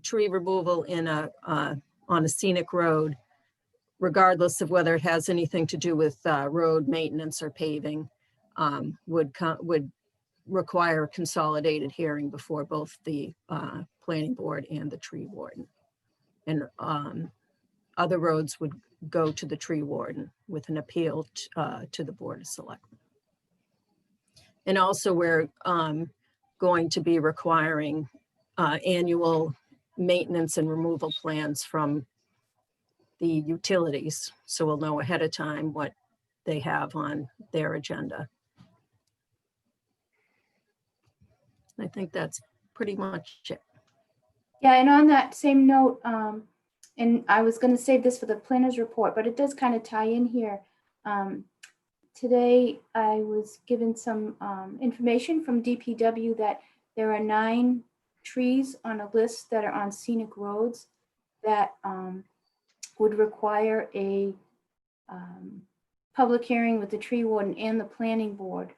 tree removal in on a scenic road, regardless of whether it has anything to do with road maintenance or paving, would require a consolidated hearing before both the planning board and the tree warden. And other roads would go to the tree warden with an appeal to the Board of Selectmen. And also we're going to be requiring annual maintenance and removal plans from the utilities. So we'll know ahead of time what they have on their agenda. I think that's pretty much it. Yeah, and on that same note, and I was going to save this for the planner's report, but it does kind of tie in here. Today, I was given some information from DPW that there are 9 trees on a list that are on scenic roads that would require a public hearing with the tree warden and the planning board.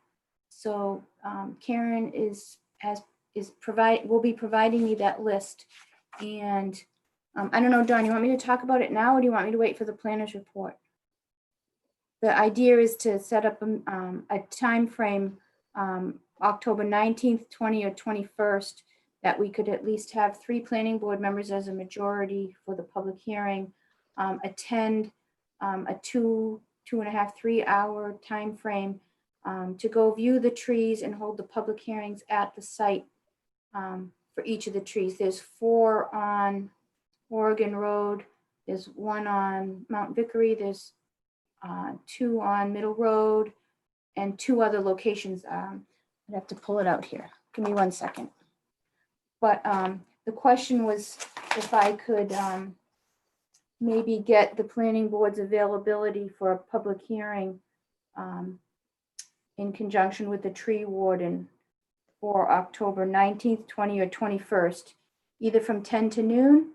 So Karen will be providing me that list. And I don't know, Don, you want me to talk about it now, or do you want me to wait for the planner's report? The idea is to set up a time frame, October 19th, 20th, or 21st, that we could at least have 3 planning board members as a majority for the public hearing, attend a 2.5, 3 hour time frame to go view the trees and hold the public hearings at the site for each of the trees. There's 4 on Oregon Road, there's 1 on Mount Vickery, there's 2 on Middle Road, and 2 other locations. I'd have to pull it out here. Give me 1 second. But the question was if I could maybe get the planning board's availability for a public hearing in conjunction with the tree warden for October 19th, 20th, or 21st, either from 10 to noon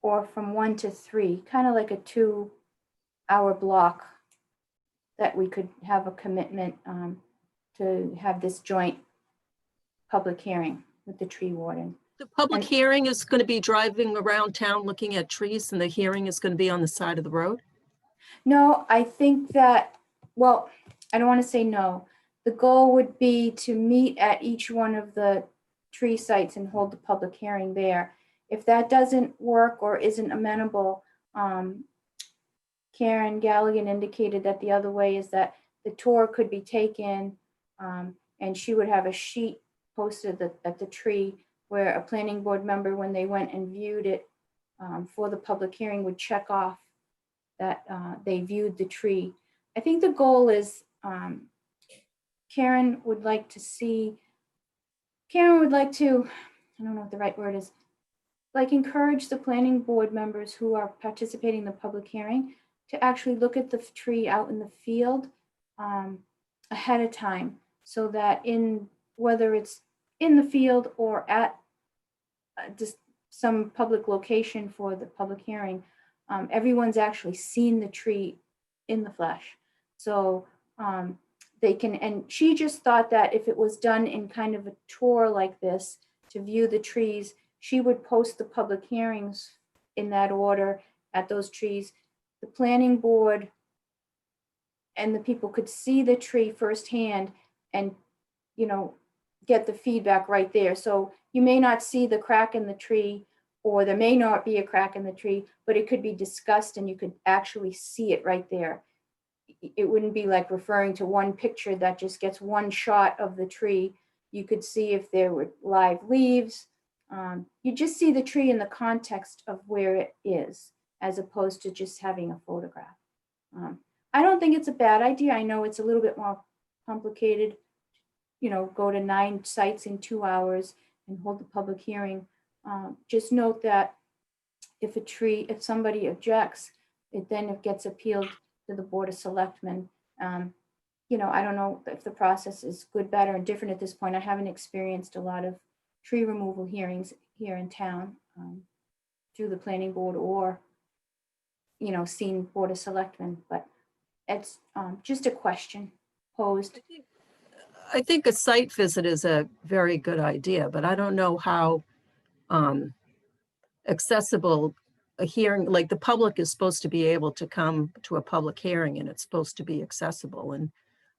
or from 1 to 3, kind of like a 2-hour block that we could have a commitment to have this joint public hearing with the tree warden. The public hearing is going to be driving around town looking at trees, and the hearing is going to be on the side of the road? No, I think that, well, I don't want to say no. The goal would be to meet at each one of the tree sites and hold the public hearing there. If that doesn't work or isn't amenable, Karen Galligan indicated that the other way is that the tour could be taken and she would have a sheet posted at the tree where a planning board member, when they went and viewed it for the public hearing, would check off that they viewed the tree. I think the goal is Karen would like to see Karen would like to, I don't know what the right word is, like encourage the planning board members who are participating in the public hearing to actually look at the tree out in the field ahead of time, so that whether it's in the field or at just some public location for the public hearing, everyone's actually seen the tree in the flesh. So they can, and she just thought that if it was done in kind of a tour like this to view the trees, she would post the public hearings in that order at those trees. The planning board and the people could see the tree firsthand and, you know, get the feedback right there. So you may not see the crack in the tree, or there may not be a crack in the tree, but it could be discussed and you could actually see it right there. It wouldn't be like referring to one picture that just gets one shot of the tree. You could see if there were live leaves. You just see the tree in the context of where it is, as opposed to just having a photograph. I don't think it's a bad idea. I know it's a little bit more complicated, you know, go to 9 sites in 2 hours and hold the public hearing. Just note that if somebody objects, it gets appealed to the Board of Selectmen. You know, I don't know if the process is good, bad, or indifferent at this point. I haven't experienced a lot of tree removal hearings here in town through the planning board or, you know, seen Board of Selectmen, but it's just a question posed. I think a site visit is a very good idea, but I don't know how accessible a hearing, like the public is supposed to be able to come to a public hearing and it's supposed to be accessible. And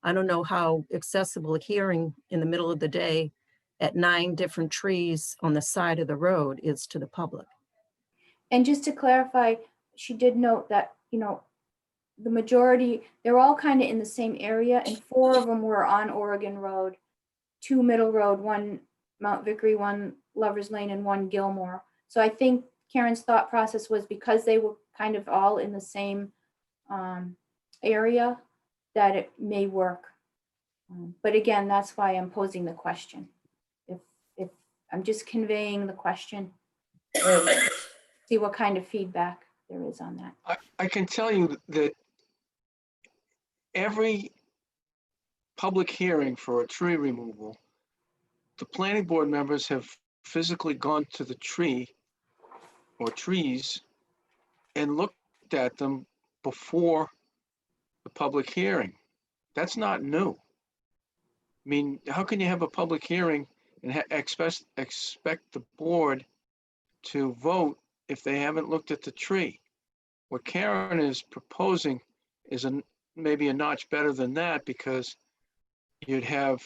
I don't know how accessible a hearing in the middle of the day at 9 different trees on the side of the road is to the public. And just to clarify, she did note that, you know, the majority, they're all kind of in the same area, and 4 of them were on Oregon Road, 2 Middle Road, 1 Mount Vickery, 1 Lover's Lane, and 1 Gilmore. So I think Karen's thought process was because they were kind of all in the same area, that it may work. But again, that's why I'm posing the question. If I'm just conveying the question, see what kind of feedback there is on that. I can tell you that every public hearing for a tree removal, the planning board members have physically gone to the tree or trees and looked at them before the public hearing. That's not new. I mean, how can you have a public hearing and expect the board to vote if they haven't looked at the tree? What Karen is proposing is maybe a notch better than that, because you'd have,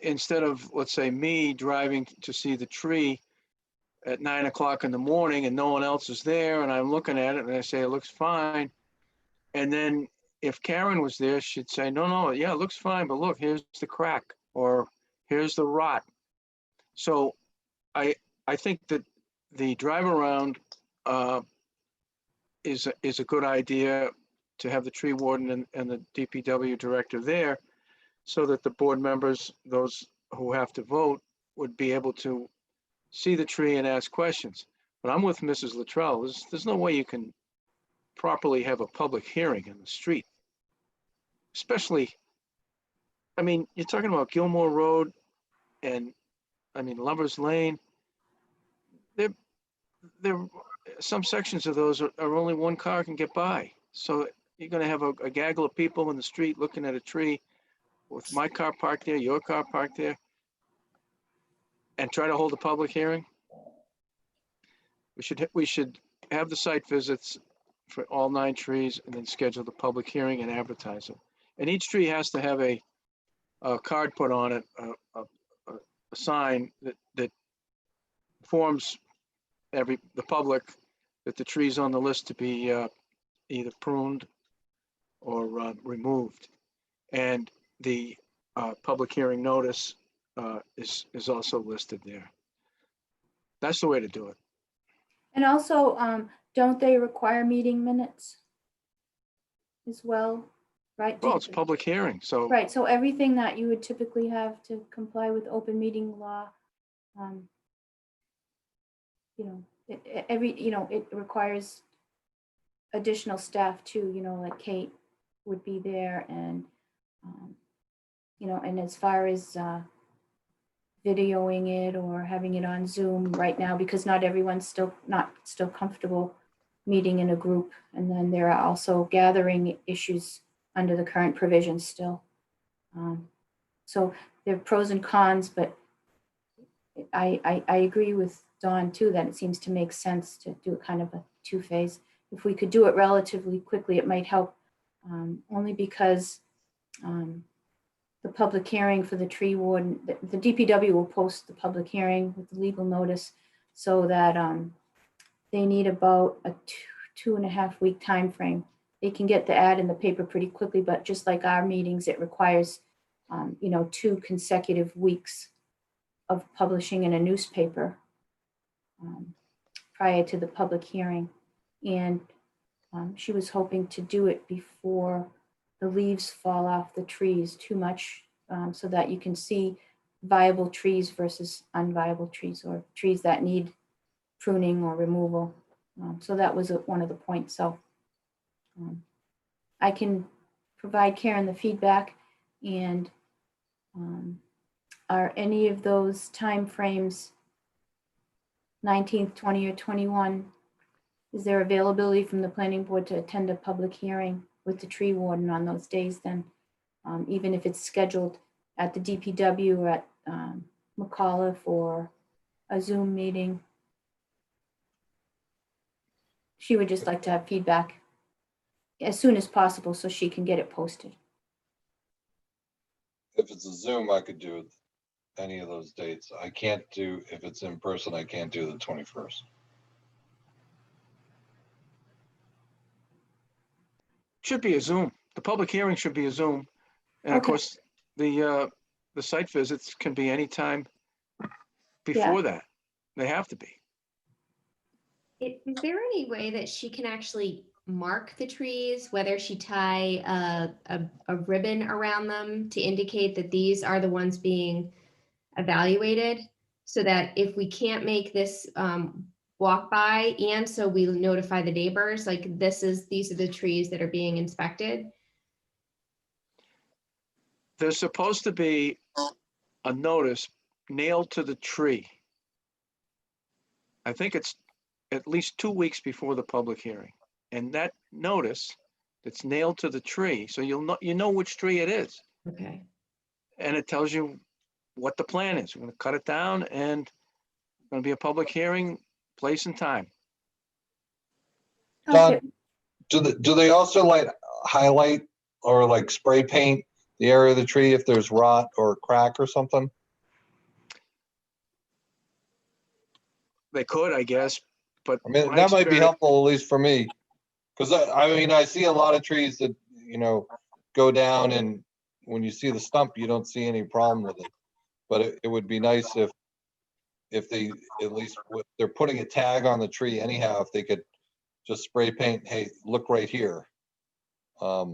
instead of, let's say, me driving to see the tree at 9 o'clock in the morning and no one else is there, and I'm looking at it and I say, it looks fine. And then if Karen was there, she'd say, no, yeah, it looks fine, but look, here's the crack, or here's the rot. So I think that the drive around is a good idea, to have the tree warden and the DPW director there, so that the board members, those who have to vote, would be able to see the tree and ask questions. But I'm with Mrs. Luttrell. There's no way you can properly have a public hearing in the street. Especially, I mean, you're talking about Gilmore Road and, I mean, Lover's Lane. There, some sections of those are only one car can get by. So you're gonna have a gaggle of people in the street looking at a tree with my car parked there, your car parked there, and try to hold a public hearing. We should have the site visits for all 9 trees and then schedule the public hearing and advertise it. And each tree has to have a card put on it, a sign that informs the public that the tree's on the list to be either pruned or removed. And the public hearing notice is also listed there. That's the way to do it. And also, don't they require meeting minutes as well right? Well, it's a public hearing, so Right, so everything that you would typically have to comply with open meeting law, you know, it requires additional staff too, you know, like Kate would be there and, you know, and as far as videoing it or having it on Zoom right now, because not everyone's still comfortable meeting in a group. And then there are also gathering issues under the current provisions still. So there are pros and cons, but I agree with Dawn too, that it seems to make sense to do kind of a two-phase. If we could do it relatively quickly, it might help, only because the public hearing for the tree warden, the DPW will post the public hearing with the legal notice so that they need about a 2.5 week time frame. They can get the ad in the paper pretty quickly, but just like our meetings, it requires, you know, 2 consecutive weeks of publishing in a newspaper prior to the public hearing. And she was hoping to do it before the leaves fall off the trees too much, so that you can see viable trees versus unviable trees or trees that need pruning or removal. So that was one of the points. So I can provide Karen the feedback, and are any of those timeframes 19th, 20, or 21? Is there availability from the planning board to attend a public hearing with the tree warden on those days then? Even if it's scheduled at the DPW or at McAuliffe or a Zoom meeting? She would just like to have feedback as soon as possible so she can get it posted. If it's a Zoom, I could do it any of those dates. I can't do, if it's in person, I can't do the 21st. should be a Zoom. The public hearing should be a Zoom. And of Okay. course, the site visits can be anytime before that. They have to be. Is there any way that she can actually mark the trees, whether she tie a ribbon around them to indicate that these are the ones being evaluated? So that if we can't make this walk by, and so we notify the neighbors, like these are the trees that are being inspected? There's supposed to be a notice nailed to the tree. I think it's at least 2 weeks before the public hearing. And that notice that's nailed to the tree, so you know which tree it is. Okay. And it tells you what the plan is. We're going to cut it down and going to be a public hearing, place and time. Don, Okay. do they also like highlight or like spray paint the area of the tree if there's rot or crack or something? They could, I guess, but I mean, my that might be experience- helpful, at least for me. Because I mean, I see a lot of trees that, go down, and when you see the stump, you don't see any problem with it. But it would be nice if they, at least they're putting a tag on the tree anyhow, if they could just spray paint, hey, look right here. That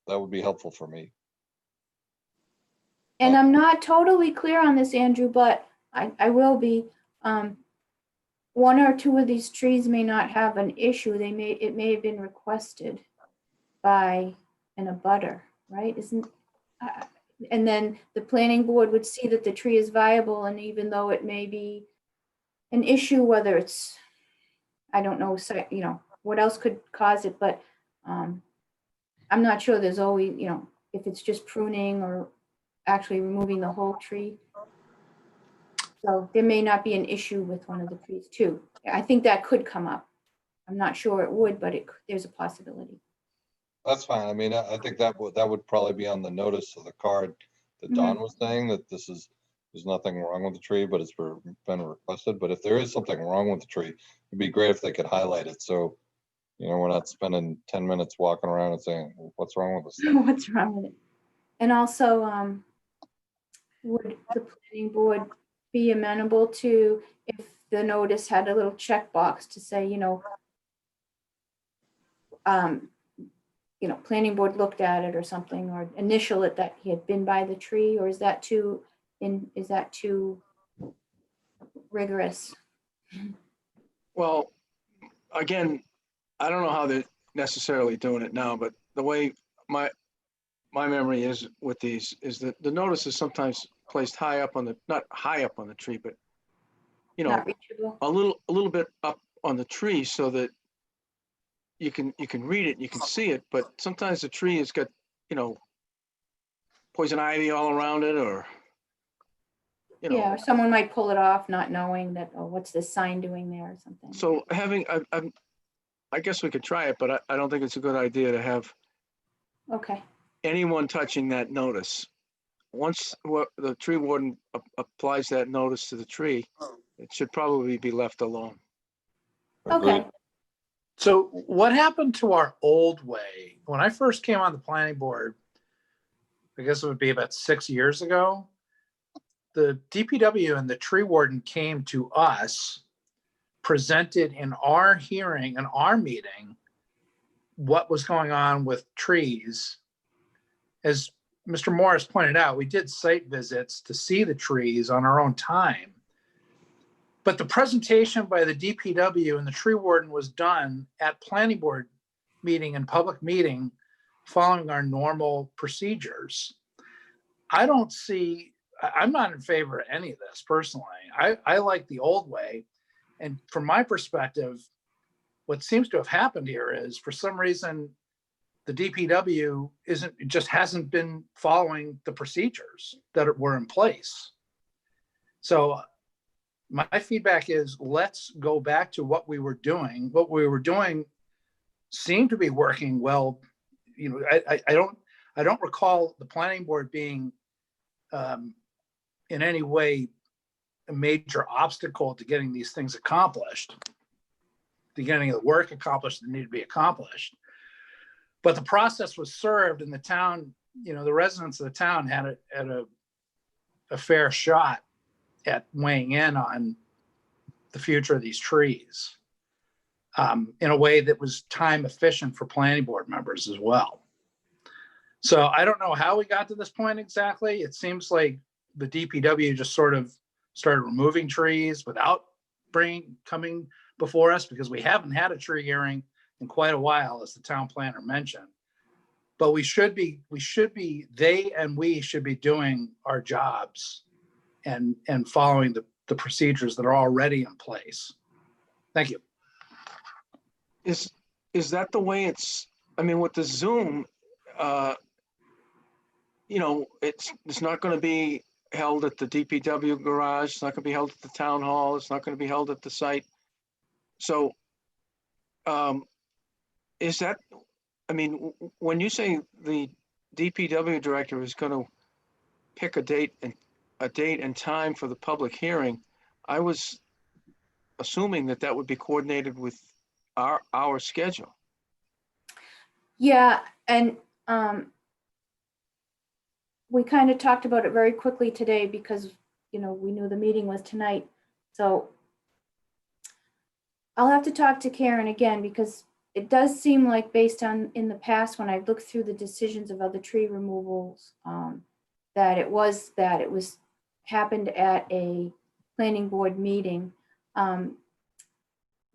would be helpful for me. And I'm not totally clear on this, Andrew, but I will be. One or two of these trees may not have an issue. It may have been requested by an abutter, right? And then the planning board would see that the tree is viable, and even though it may be an issue, whether it's, I don't know, what else could cause it, but I'm not sure there's always, if it's just pruning or actually removing the whole tree. So there may not be an issue with one of the trees too. I think that could come up. I'm not sure it would, but there's a possibility. That's fine. I mean, I think that would probably be on the notice of the card that Don was saying, that there's nothing wrong with the tree, but it's been requested. But if there is something wrong with the tree, it'd be great if they could highlight it. So, we're not spending 10 minutes walking around and saying, what's wrong with this thing? What's wrong with it? And also, would the planning board be amenable to if the notice had a little checkbox to say, you know, planning board looked at it or something, or initial it that he had been by the tree, or is that too rigorous? Well, again, I don't know how they're necessarily doing it now, but the way my memory is with these is that the notice is sometimes placed high up on the, not high up on the tree, but you know, Not reachable? a little bit up on the tree so that you can read it, you can see it, but sometimes the tree has got, you know, poison ivy all around it, or you know. Yeah, or someone might pull it off not knowing that, oh, what's this sign doing there or something. So having, I guess we could try it, but I don't think it's a good idea to have Okay, anyone touching that notice. Once the tree warden applies that notice to the tree, it should probably be left alone. okay. So what happened to our old way? When I first came on the planning board, I guess it would be about 6 years ago, the DPW and the tree warden came to us, presented in our hearing, in our meeting, what was going on with trees. As Mr. Morris pointed out, we did site visits to see the trees on our own time. But the presentation by the DPW and the tree warden was done at planning board meeting and public meeting following our normal procedures. I don't see, I'm not in favor of any of this personally. I like the old way. And from my perspective, what seems to have happened here is for some reason, the DPW just hasn't been following the procedures that were in place. So my feedback is let's go back to what we were doing. What we were doing seemed to be working well. You know, I don't recall the planning board being in any way a major obstacle to getting these things accomplished, to getting the work accomplished that needed to be accomplished. But the process was served, and the town, you know, the residents of the town had a fair shot at weighing in on the future of these trees in a way that was time efficient for planning board members as well. So I don't know how we got to this point exactly. It seems like the DPW just sort of started removing trees without coming before us, because we haven't had a tree hearing in quite a while, as the town planner mentioned. But we should be doing our jobs and following the procedures that are already in place. Thank you. Is that the way it's, I mean, with the Zoom, you know, it's not going to be held at the DPW garage. It's not going to be held at the town hall. It's not going to be held at the site. So is that, I mean, when you say the DPW director is going to pick a date and time for the public hearing, I was assuming that would be coordinated with our schedule. Yeah, and we kind of talked about it very quickly today because, you know, we knew the meeting was tonight. So I'll have to talk to Karen again, because it does seem like, based on in the past when I've looked through the decisions of other tree removals, that it was happened at a planning board meeting.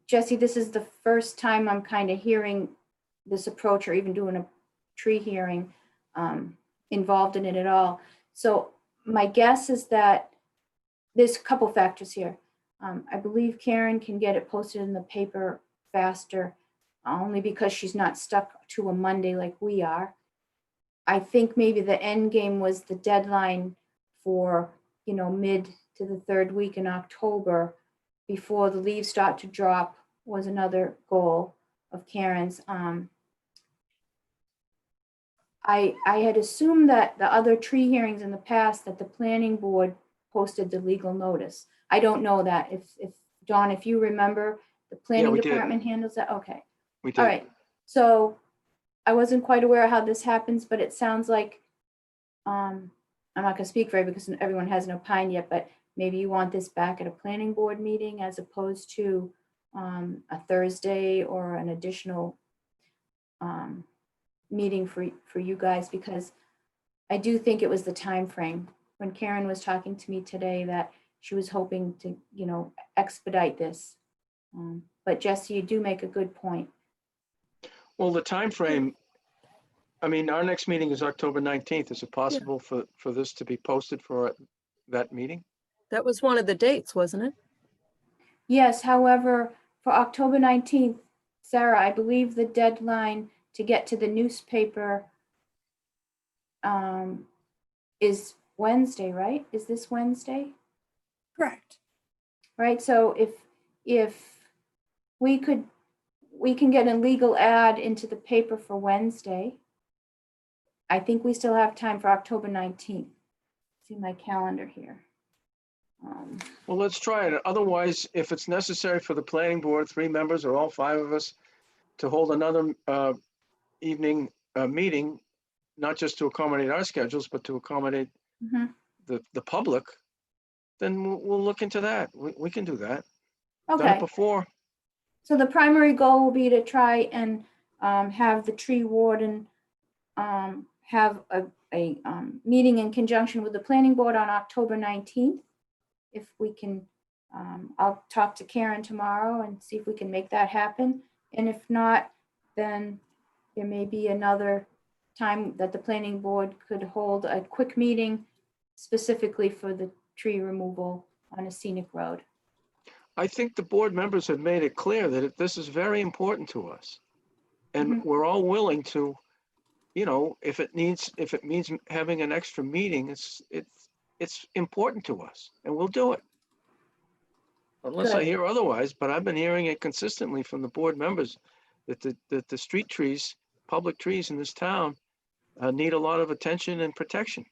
Jesse, this is the first time I'm kind of hearing this approach, or even doing a tree hearing involved in it at all. So my guess is that there's a couple factors here. I believe Karen can get it posted in the paper faster, only because she's not stuck to a Monday like we are. I think maybe the end game was the deadline for, you know, mid to the third week in October, before the leaves start to drop, was another goal of Karen's. I had assumed that the other tree hearings in the past, that the planning board posted the legal notice. I don't know that. If Dawn, if you remember, the planning we did. department handles that. Okay. We did. All right. So I wasn't quite aware of how this happens, but it sounds like, I'm not gonna speak for it because everyone hasn't opined yet, but maybe you want this back at a planning board meeting as opposed to a Thursday or an additional meeting for you guys, because I do think it was the time frame. When Karen was talking to me today, that she was hoping to, you know, expedite this. But Jesse, you do make a good point. Well, the time frame. I mean, our next meeting is October 19th. Is it possible for this to be posted for that meeting? That was one of the dates, wasn't it? Yes, however, for October 19th, Sarah, I believe the deadline to get to the newspaper is Wednesday, right? Is this Wednesday? Correct. Right, so if we can get a legal ad into the paper for Wednesday, I think we still have time for October 19th. See my calendar here. Well, let's try it. Otherwise, if it's necessary for the planning board, 3 members or all 5 of us to hold another evening meeting, not just to accommodate our schedules, but to accommodate Mhm. the public, then we'll look into that. We can do that. Done it Okay, before. so the primary goal will be to try and have the tree warden have a meeting in conjunction with the planning board on October 19th. If we can, I'll talk to Karen tomorrow and see if we can make that happen. And if not, then there may be another time that the planning board could hold a quick meeting specifically for the tree removal on a scenic road. I think the board members have made it clear that this is very important to us. And Mhm. we're all willing to, you know, if it means having an extra meeting, it's important to us and we'll do it. Unless I Good. hear otherwise, but I've been hearing it consistently from the board members that the street trees, public trees in this town need a lot of attention and protection.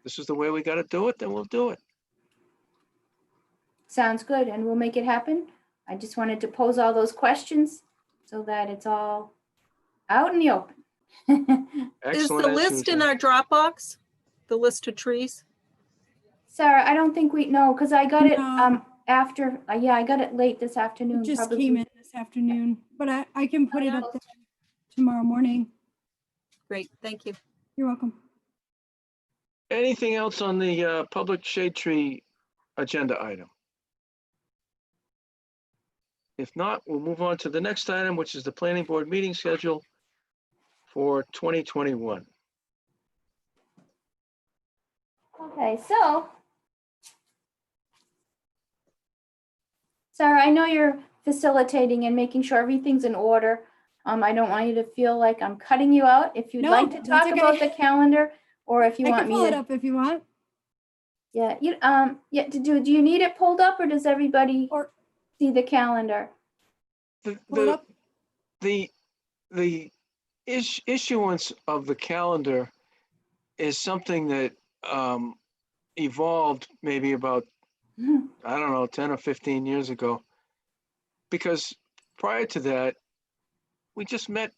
This is the way we got to do it, then we'll do it. Sounds good, and we'll make it happen. I just wanted to pose all those questions so that it's all out in the open. Is Excellent the as list in usual. our Dropbox? The list of trees? Sarah, I don't think we know, because I got it No. after, yeah, I got it late this afternoon. It just probably. came in this afternoon, but I can put it up there tomorrow morning. Great, thank you. You're welcome. Anything else on the public shade tree agenda item? If not, we'll move on to the next item, which is the planning board meeting schedule for 2021. Okay, so. Sarah, I know you're facilitating and making sure everything's in order. I don't want you to feel like I'm cutting you out. If you'd No, like to that's talk about okay. the calendar, or if you I want can me pull it to. up if you want. Yeah, yeah, do you need it pulled up, or does everybody Or see the calendar? pull it up. The issuance of the calendar is something that evolved maybe about, I don't know, 10 or 15 years ago. Because prior to that, we just met,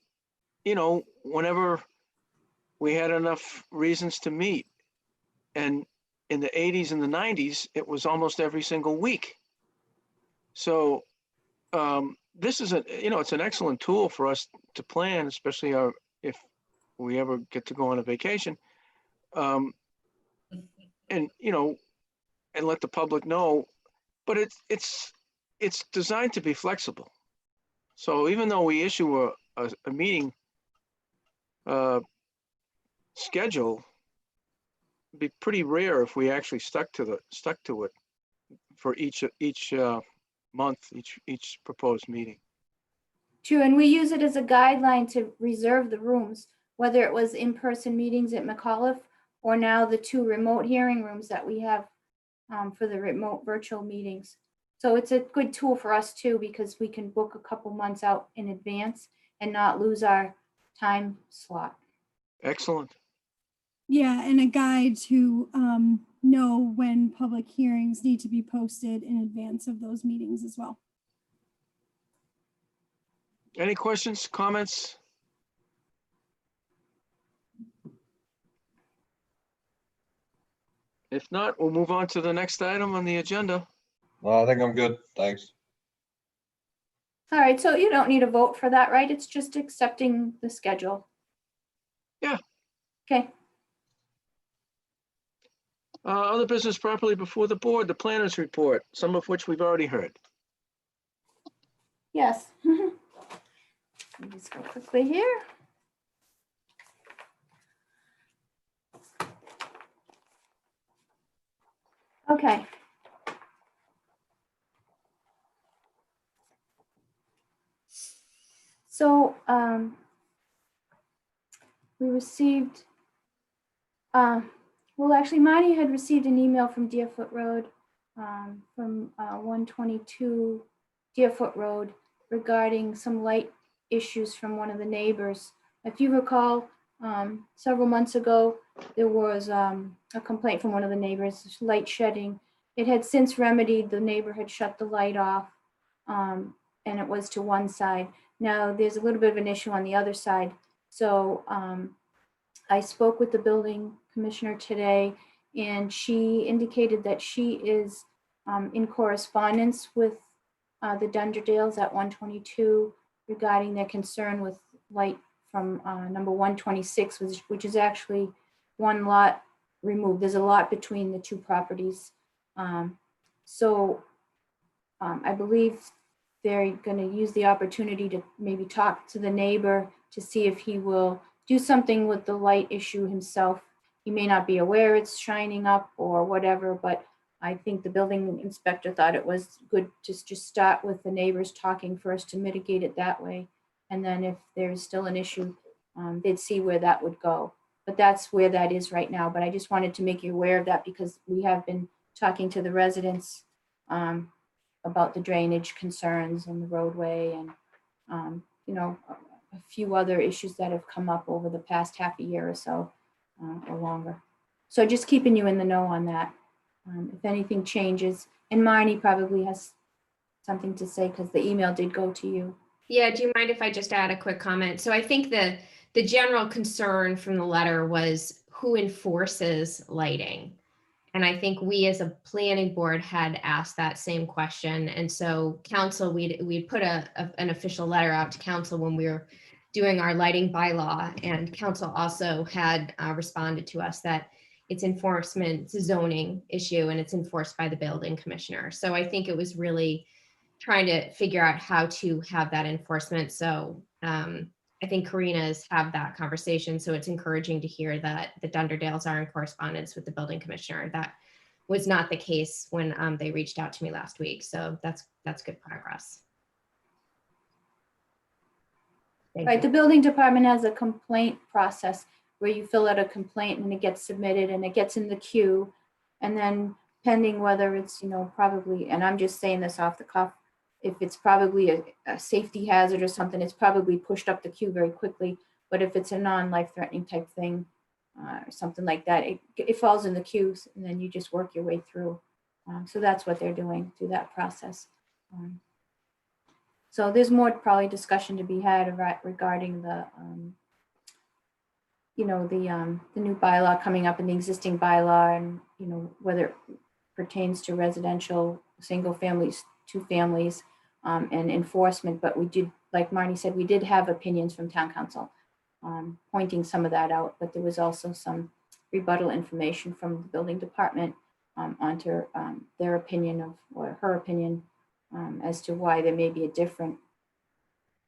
you know, whenever we had enough reasons to meet. And in the 80s and the 90s, it was almost every single week. So this is it's an excellent tool for us to plan, especially if we ever get to go on a vacation. And, you know, and let the public know, but it's designed to be flexible. So even though we issue a meeting schedule, it'd be pretty rare if we actually stuck to it for each month, each proposed meeting. True, and we use it as a guideline to reserve the rooms, whether it was in-person meetings at McAuliffe or now the 2 remote hearing rooms that we have for the remote virtual meetings. So it's a good tool for us too, because we can book a couple months out in advance and not lose our time slot. Excellent. Yeah, and a guide to know when public hearings need to be posted in advance of those meetings as well. Any questions, comments? If not, we'll move on to the next item on the agenda. Well, I think I'm good. Thanks. All right, so you don't need a vote for that, right? It's just accepting the schedule. Yeah. Okay, Other business properly before the board, the planners report, some of which we've already heard. yes. Let me just go quickly here. Okay. So we received, well, actually, Marty had received an email from Deerfoot Road, from 122 Deerfoot Road regarding some light issues from one of the neighbors. If you recall, several months ago, there was a complaint from one of the neighbors, light shedding. It had since remedied, the neighbor had shut the light off, and it was to one side. Now, there's a little bit of an issue on the other side. So I spoke with the building commissioner today, and she indicated that she is in correspondence with the Dunderdales at 122 regarding their concern with light from number 126, which is actually one lot removed. There's a lot between the two properties. So I believe they're going to use the opportunity to maybe talk to the neighbor to see if he will do something with the light issue himself. He may not be aware it's shining up or whatever, but I think the building inspector thought it was good to just start with the neighbors talking first to mitigate it that way. And then if there's still an issue, they'd see where that would go. But that's where that is right now. But I just wanted to make you aware of that because we have been talking to the residents about the drainage concerns and the roadway and, you know, a few other issues that have come up over the past half a year or so or longer. So just keeping you in the know on that. If anything changes, and Marnie probably has something to say because the email did go to you. Yeah, do you mind if I just add a quick comment? So I think the general concern from the letter was who enforces lighting. And I think we as a planning board had asked that same question. And so council, we'd put an official letter out to council when we were doing our lighting bylaw. And council also had responded to us that it's enforcement, it's a zoning issue and it's enforced by the building commissioner. So I think it was really trying to figure out how to have that enforcement. So I think Karina's have that conversation. So it's encouraging to hear that the Dunderdales are in correspondence with the building commissioner. That was not the case when they reached out to me last week. So that's good progress. Thank Right, you. the building department has a complaint process where you fill out a complaint and it gets submitted and it gets in the queue. And then pending whether it's, you know, probably, and I'm just saying this off the cuff, if it's probably a safety hazard or something, it's probably pushed up the queue very quickly. But if it's a non-life threatening type thing or something like that, it falls in the queues and then you just work your way through. So that's what they're doing through that process. So there's more probably discussion to be had regarding the, you know, the new bylaw coming up and the existing bylaw and, you know, whether it pertains to residential, single families, two families, and enforcement. But we did, like Marnie said, we did have opinions from town council pointing some of that out, but there was also some rebuttal information from the building department onto their opinion of, or her opinion as to why there may be a different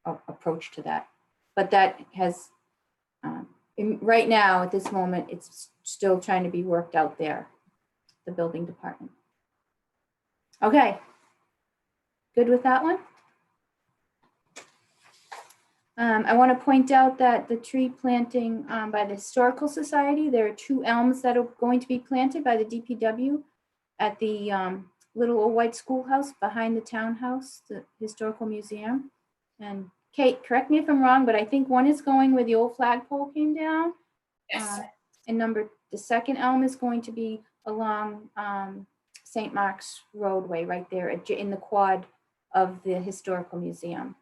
approach to that. But that has, right now, at this moment, it's still trying to be worked out there, the building department. Okay. Good with that one? I want to point out that the tree planting by the Historical Society, there are 2 elms that are going to be planted by the DPW at the little old white schoolhouse behind the townhouse, the Historical Museum. And Kate, correct me if I'm wrong, but I think one is going where the old flagpole came down. Yes. And the second elm is going to be along St. Mark's roadway right there in the quad of the Historical Museum.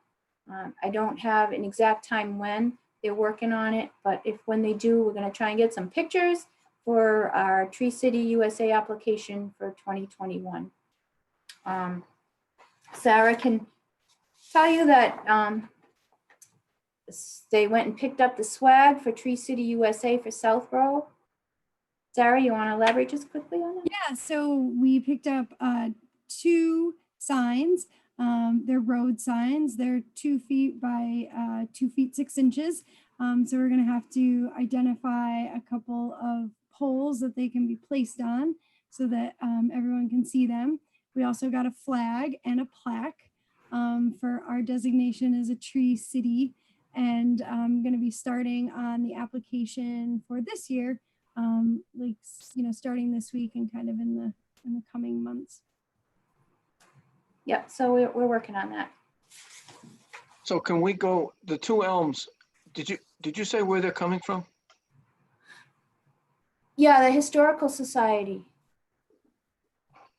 I don't have an exact time when they're working on it, but when they do, we're going to try and get some pictures for our Tree City USA application for 2021. Sarah can tell you that they went and picked up the swag for Tree City USA for Southborough. Sarah, you want to elaborate just quickly on that? Yeah, so we picked up 2 signs. They're road signs. They're 2 feet by 2 feet 6 inches. So we're going to have to identify a couple of poles that they can be placed on so that everyone can see them. We also got a flag and a plaque for our designation as a tree city. And I'm going to be starting on the application for this year, starting this week and kind of in the coming months. Yep, so we're working on that. So can we go, the 2 elms, did you say where they're coming from? Yeah, the Historical Society.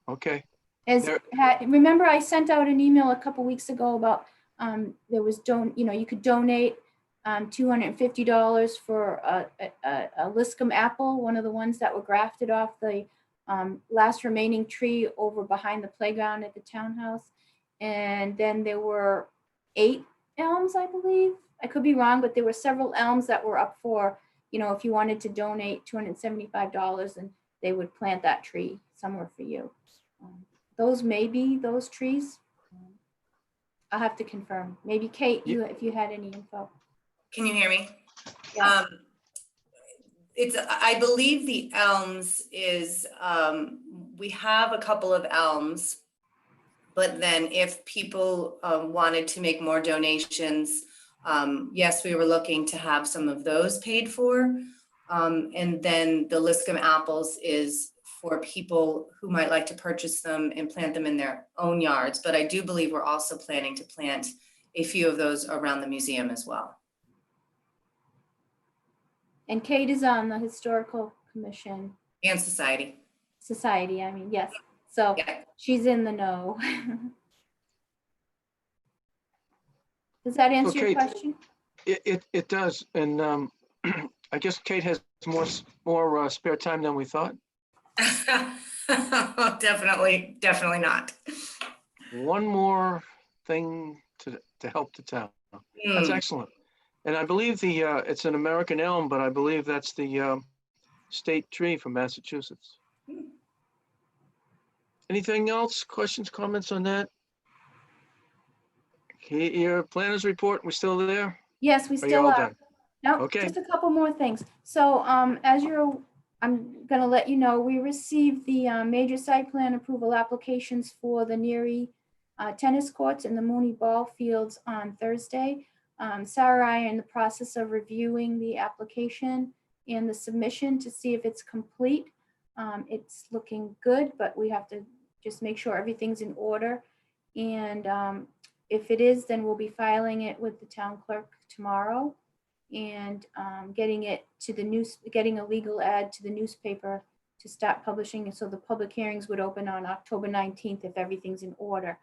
Okay, Remember I sent out an email a couple weeks ago about there was you could donate $250 for a Liscum apple, one of the ones that were grafted off the last remaining tree over behind the playground at the townhouse. And then there were 8 elms, I believe. I could be wrong, but there were several elms that were up for, if you wanted to donate $275 and they would plant that tree somewhere for you. Those may be those trees. I'll have to confirm. Maybe Kate, if you had any info. Can you hear me? Yeah. I believe the elms is, we have a couple of elms, but then if people wanted to make more donations, yes, we were looking to have some of those paid for. And then the Liscum apples is for people who might like to purchase them and plant them in their own yards. But I do believe we're also planning to plant a few of those around the museum as well. And Kate is on the Historical Commission. And Society. Society, I mean, yes. So Yeah. she's in the know. Does that answer your Kate, question? It does. And I guess Kate has more spare time than we thought. Definitely not. One more thing to help the town. That's excellent. And I believe it's an American elm, but I believe that's the state tree from Massachusetts. Anything else? Questions, comments on that? Okay, your planners report, we're still there? Yes, we Are you still all are. done? No, Okay. just a couple more things. So I'm gonna let you know, we received the major site plan approval applications for the Neary tennis courts and the Mooney ball fields on Thursday. Sarah and I are in the process of reviewing the application and the submission to see if it's complete. It's looking good, but we have to just make sure everything's in order. And if it is, then we'll be filing it with the town clerk tomorrow and getting it to the getting a legal ad to the newspaper to start publishing. So the public hearings would open on October 19th if everything's in order.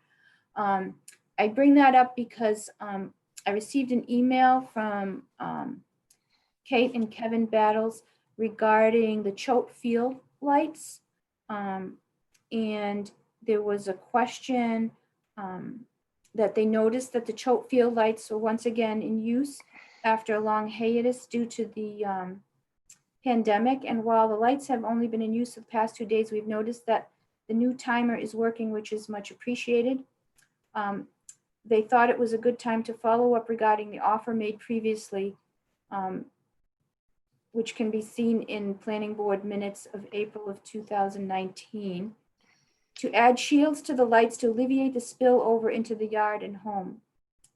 I bring that up because I received an email from Kate and Kevin Battles regarding the Choate Field lights. And there was a question that they noticed that the Choate Field lights were once again in use after a long hiatus due to the pandemic. And while the lights have only been in use the past 2 days, we've noticed that the new timer is working, which is much appreciated. They thought it was a good time to follow up regarding the offer made previously, which can be seen in planning board minutes of April of 2019, to add shields to the lights to alleviate the spill over into the yard and home.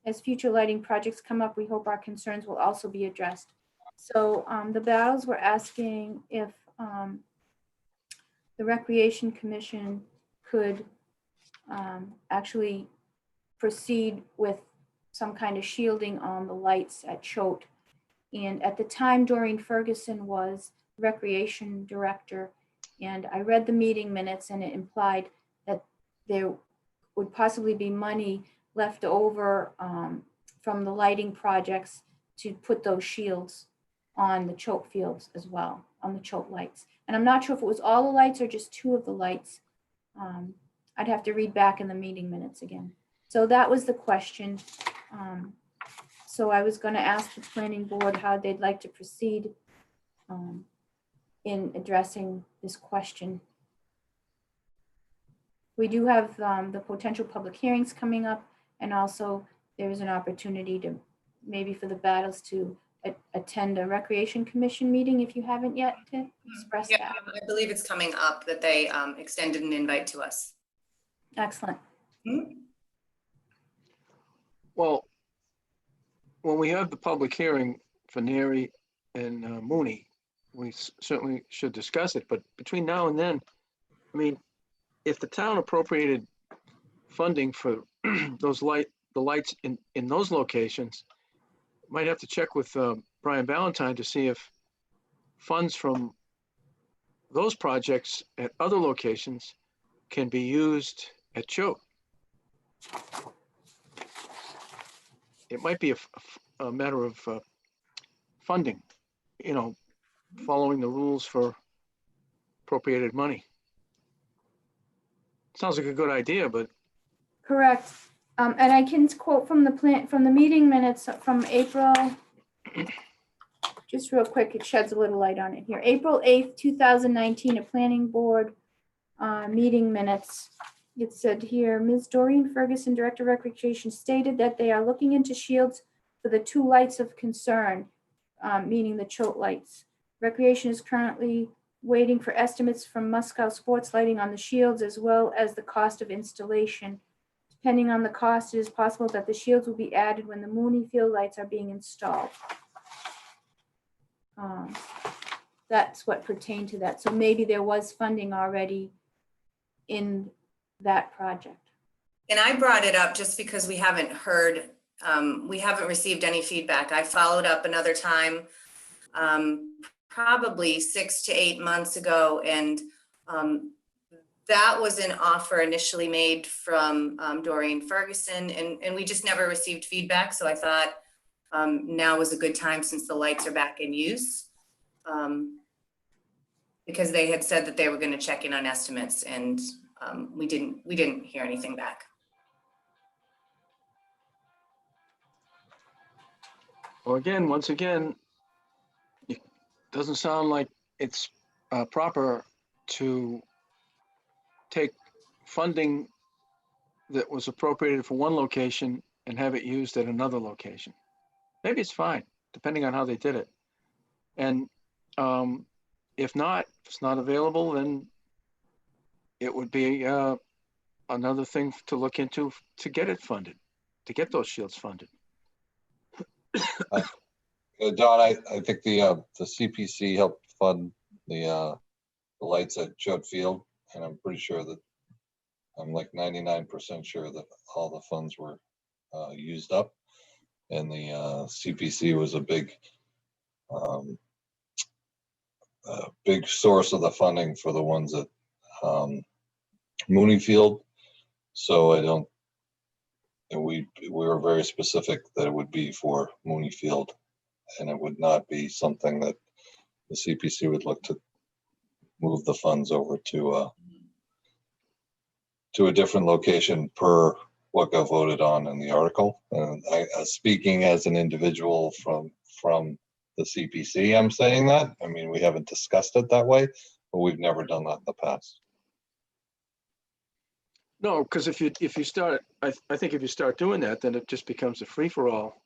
As future lighting projects come up, we hope our concerns will also be addressed. So the Battles were asking if the Recreation Commission could actually proceed with some kind of shielding on the lights at Choate. And at the time, Doreen Ferguson was Recreation Director. And I read the meeting minutes and it implied that there would possibly be money left over from the lighting projects to put those shields on the Choate fields as well, on the Choate lights. And I'm not sure if it was all the lights or just 2 of the lights. I'd have to read back in the meeting minutes again. So that was the question. So I was gonna ask the planning board how they'd like to proceed in addressing this question. We do have the potential public hearings coming up, and also there is an opportunity to, maybe for the battles to attend a recreation commission meeting if you haven't yet, to express Yeah, that. I believe it's coming up that they extended an invite to us. Excellent. Well, when we have the public hearing for Neri and Mooney, we certainly should discuss it, but between now and then, I mean, if the town appropriated funding for the lights in those locations, might have to check with Brian Valentine to see if funds from those projects at other locations can be used at Choate. It might be a matter of funding, you know, following the rules for appropriated money. Sounds like a good idea, but Correct. And I can quote from the meeting minutes from April, just real quick, it sheds a little light on it here. April 8th, 2019, a planning board meeting minutes. It said here, Ms. Doreen Ferguson, Director of Recreation, stated that they are looking into shields for the 2 lights of concern, meaning the Choate lights. Recreation is currently waiting for estimates from Moscow Sports Lighting on the shields, as well as the cost of installation. Depending on the cost, it is possible that the shields will be added when the Mooney Field lights are being installed. That's what pertained to that. So maybe there was funding already in that project. And I brought it up just because we haven't heard, we haven't received any feedback. I followed up another time, probably 6 to 8 months ago. And that was an offer initially made from Doreen Ferguson, and we just never received feedback. So I thought now was a good time since the lights are back in use. Because they had said that they were going to check in on estimates, and we didn't hear anything back. well, again, once again, it doesn't sound like it's proper to take funding that was appropriated for one location and have it used at another location. Maybe it's fine, depending on how they did it. And if not, if it's not available, then it would be another thing to look into to get it funded, to get those shields funded. Don, I think the CPC helped fund the lights at Choate Field, and I'm pretty sure that I'm like 99% sure that all the funds were used up, and the CPC was a big source of the funding for the ones at Mooney Field. So I don't, and we were very specific that it would be for Mooney Field, and it would not be something that the CPC would look to move the funds over to a different location per what got voted on in the article. And speaking as an individual from the CPC, I'm saying that. I mean, we haven't discussed it that way, but we've never done that in the past. No, because if you start, I think if you start doing that, then it just becomes a free-for-all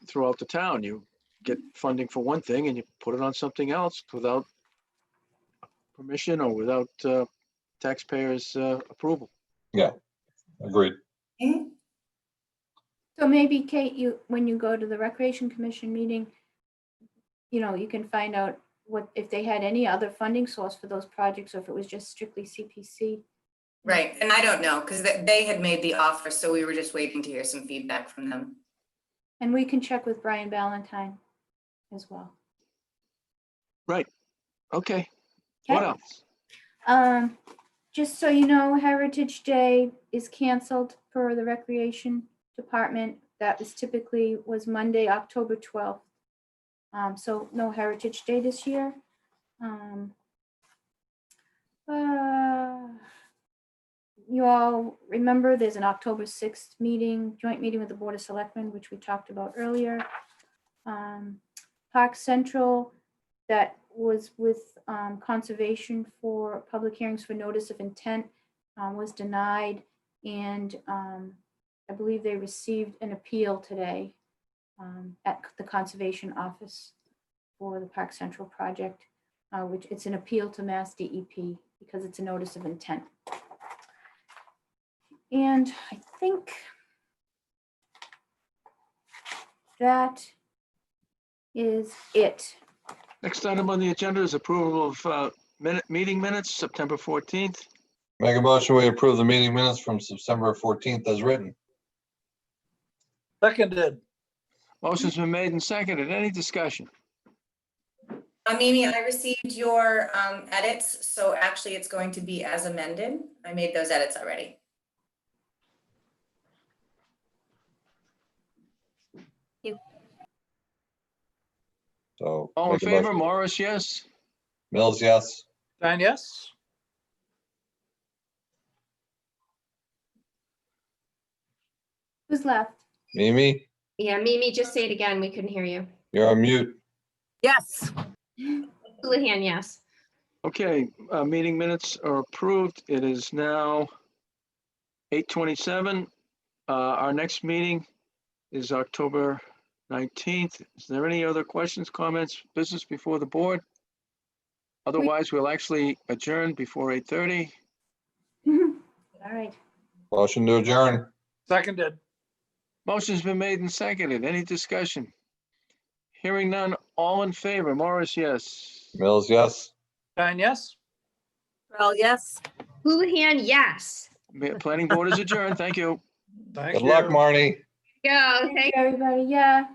throughout the town. You get funding for one thing and you put it on something else without permission or without taxpayers' approval. Yeah, agreed. So maybe, Kate, when you go to the Recreation Commission meeting, you can find out if they had any other funding source for those projects, or if it was just strictly CPC. Right, and I don't know, because they had made the offer, so we were just waiting to hear some feedback from them. And we can check with Brian Valentine as well. Right. Okay. What Okay. else? Just so you know, Heritage Day is canceled for the Recreation Department. That was Monday, October 12th. So no Heritage Day this year. you all remember there's an October 6th meeting, joint meeting with the Board of Selectmen, which we talked about earlier. Park Central, that was with conservation for public hearings for notice of intent, was denied. And I believe they received an appeal today at the Conservation Office for the Park Central project, which it's an appeal to Mass DEP because it's a notice of intent. And I think that is it. Next item on the agenda is approval of meeting minutes, September 14th. Make a motion, we approve the meeting minutes from September 14th as written. Seconded. Motion's been made and seconded. Any discussion? Mimi, I received your edits, so actually it's going to be as amended. I made those edits already. So. All in make a favor, motion. Morris, yes? Mills, yes. Stein, yes. Who's left? Mimi, Yeah, Mimi, just say it again. We couldn't hear you. you're on mute. Yes. Houlihan, yes. Okay, meeting minutes are approved. It is now 8:27. Our next meeting is October 19th. Is there any other questions, comments, business before the board? Otherwise, we'll actually adjourn before 8:30. All right. Motion to adjourn. Seconded. Motion's been made and seconded. Any discussion? Hearing none, all in favor. Morris, yes. Mills, yes. Stein, yes. Well, yes. Houlihan, yes. Planning board is adjourned. Thank you. Thank Good luck, you. Marnie. Go. Thank Everybody, yeah.